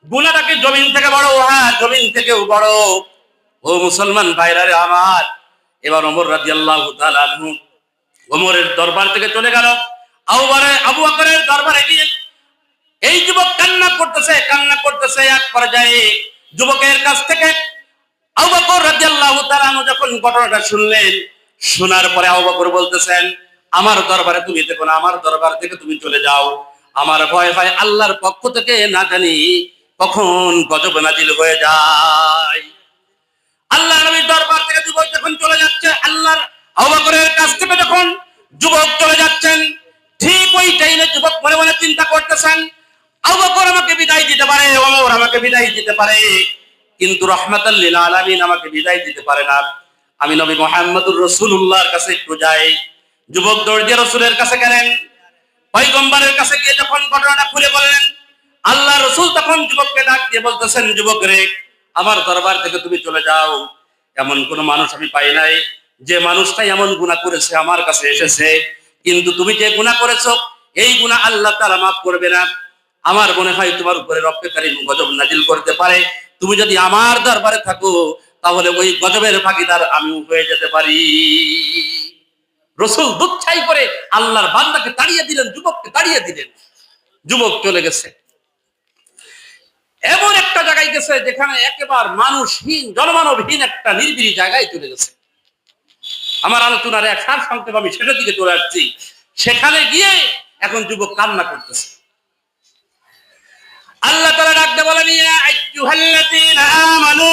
গুনাহটা কি জমিন থেকে বড়? হ্যাঁ, জমিন থেকেও বড়। ও মুসলমান ভাইরা রে আমার, এবার ওমর রাদিয়াল্লাহু তাআলা আনহু ওমরের দরবার থেকে চলে গেল। আবু বকরের দরবারে গিয়ে এই যুবক কান্না করতেছে, কান্না করতেছে। এক পর্যায়ে যুবকের কাছ থেকে আবু বকর রাদিয়াল্লাহু তাআলা আনহু যখন ঘটনাটা শুনলেন, শোনার পরে আবু বকর বলতেছেন, আমার দরবারে তুমি দেখো না, আমার দরবার থেকে তুমি চলে যাও। আমার ভয় হয় আল্লাহর পক্ষ থেকে না জানি কখন গজব নাজিল হয়ে যায়। আল্লাহ নবীর দরবার থেকে যুবক যখন চলে যাচ্ছে, আল্লাহর আবু বকরের কাছ থেকে যখন যুবক চলে যাচ্ছেন, ঠিক ওই টাইমে যুবক মনে মনে চিন্তা করতেছেন, আবু বকর আমাকে বিদায় দিতে পারে, ওমর আমাকে বিদায় দিতে পারে, কিন্তু রাহমাতাল লিল আলামিন আমাকে বিদায় দিতে পারে না। আমি নবী মুহাম্মদুর রাসূলুল্লাহর কাছে একটু যাই। যুবক দৌড় দিয়ে রাসূলের কাছে গেলেন। পয়গম্বরের কাছে গিয়ে যখন ঘটনাটা খুলে বললেন, আল্লাহ রাসূল তখন যুবককে ডাক দিয়ে বলতেছেন, যুবক রে, আমার দরবার থেকে তুমি চলে যাও। এমন কোন মানুষ আমি পাই নাই যে মানুষটাই এমন গুনাহ করেছে আমার কাছে এসেছে, কিন্তু তুমি যে গুনাহ করেছো এই গুনাহ আল্লাহ তাআলা মাফ করবে না। আমার মনে হয় তোমার উপরে রব্বে কারীম গজব নাজিল করতে পারে। তুমি যদি আমার দরবারে থাকো তাহলে ওই গজবের ভাগীদার আমি হয়ে যেতে পারি। রাসূল দুচ্ছাই করে আল্লাহর বান্দাকে তাড়িয়ে দিলেন, যুবককে তাড়িয়ে দিলেন। যুবক চলে গেছে, এমন একটা জায়গায় গেছে যেখানে একেবারে মানুষহীন, জনমানবহীন একটা নির্বিড়ি জায়গায় চলে গেছে। আমার আলোচনার এক সার সংক্ষেপ আমি সেটার দিকে চলে আসছি। সেখানে গিয়ে এখন যুবক কান্না করতেছে। আল্লাহ তাআলা ডাকতে বলেন, ইয়া আইয়ুহাল্লাযীনা আমানু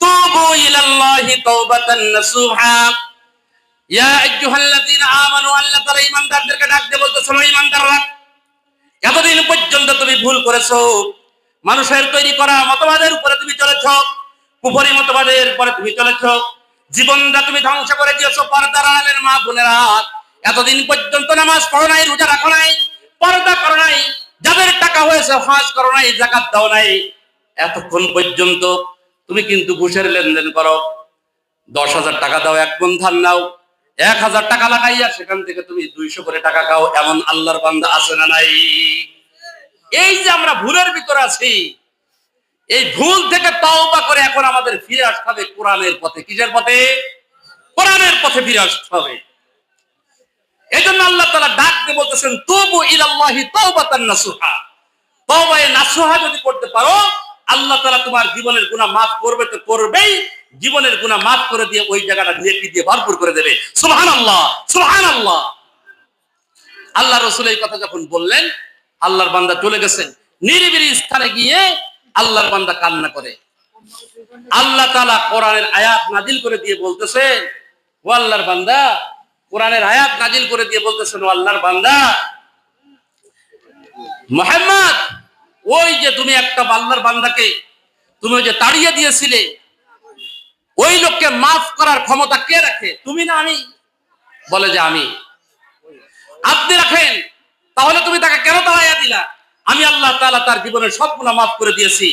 তুবু ইলাল্লাহি তাওবাতান নাসুহা। ইয়া আইয়ুহাল্লাযীনা আমানু, আল্লাহ তাআলা ঈমানদারদেরকে ডাকতে বলতেছেন, ঈমানদাররা, এতদিন পর্যন্ত তুমি ভুল করেছো, মানুষের তৈরি করা মতবাদের উপরে তুমি চলেছো, কুফরি মতবাদের উপরে তুমি চলেছো, জীবনটা তুমি ধ্বংস করে দিয়েছো। পর্দার আড়ালের মা বোনেরা, এতদিন পর্যন্ত নামাজ পড়ো নাই, রোজা রাখো নাই, পর্দা করো নাই, যাদের টাকা হয়েছে হজ করো নাই, যাকাত দাও নাই, এতক্ষণ পর্যন্ত তুমি কিন্তু ঘুষের লেনদেন করো। 10,000 টাকা দাও, 1 মণ ধান নাও, 1,000 টাকা লাগাইয়া সেখান থেকে তুমি 200 করে টাকা খাও। এমন আল্লাহর বান্দা আছে না নাই? এই যে আমরা ভুলের ভিতরে আছি, এই ভুল থেকে তওবা করে এখন আমাদের ফিরে আসতে হবে কোরআনের পথে। কিসের পথে? কোরআনের পথে ফিরে আসতে হবে। এই জন্য আল্লাহ তাআলা ডাক দিয়ে বলতেছেন, তুবু ইলাল্লাহি তাওবাতান নাসুহা। তওবায়ে নাসুহা যদি করতে পারো, আল্লাহ তাআলা তোমার জীবনের গুনাহ মাফ করবে তো করবেই, জীবনের গুনাহ মাফ করে দিয়ে ওই জায়গাটা নেকি দিয়ে ভরপুর করে দেবে। সুবহানাল্লাহ, সুবহানাল্লাহ। আল্লাহ রাসূল এই কথা যখন বললেন, আল্লাহর বান্দা চলে গেছেন। নিরিবিলি স্থানে গিয়ে আল্লাহর বান্দা কান্না করে। আল্লাহ তাআলা কোরআনের আয়াত নাজিল করে দিয়ে বলতেছেন, ও আল্লাহর বান্দা, কোরআনের আয়াত নাজিল করে দিয়ে বলতেছেন, ও আল্লাহর বান্দা মুহাম্মদ, ওই যে তুমি একটা আল্লাহর বান্দাকে তুমি ওই যে তাড়িয়ে দিয়েছিলে, ওই লোককে মাফ করার ক্ষমতা কে রাখে? তুমি না আমি? বলে যে আমি। আপনি রাখেন, তাহলে তুমি তাকে কেন তাড়াইয়া দিলা? আমি আল্লাহ তাআলা তার জীবনের সব গুনাহ মাফ করে দিয়েছি।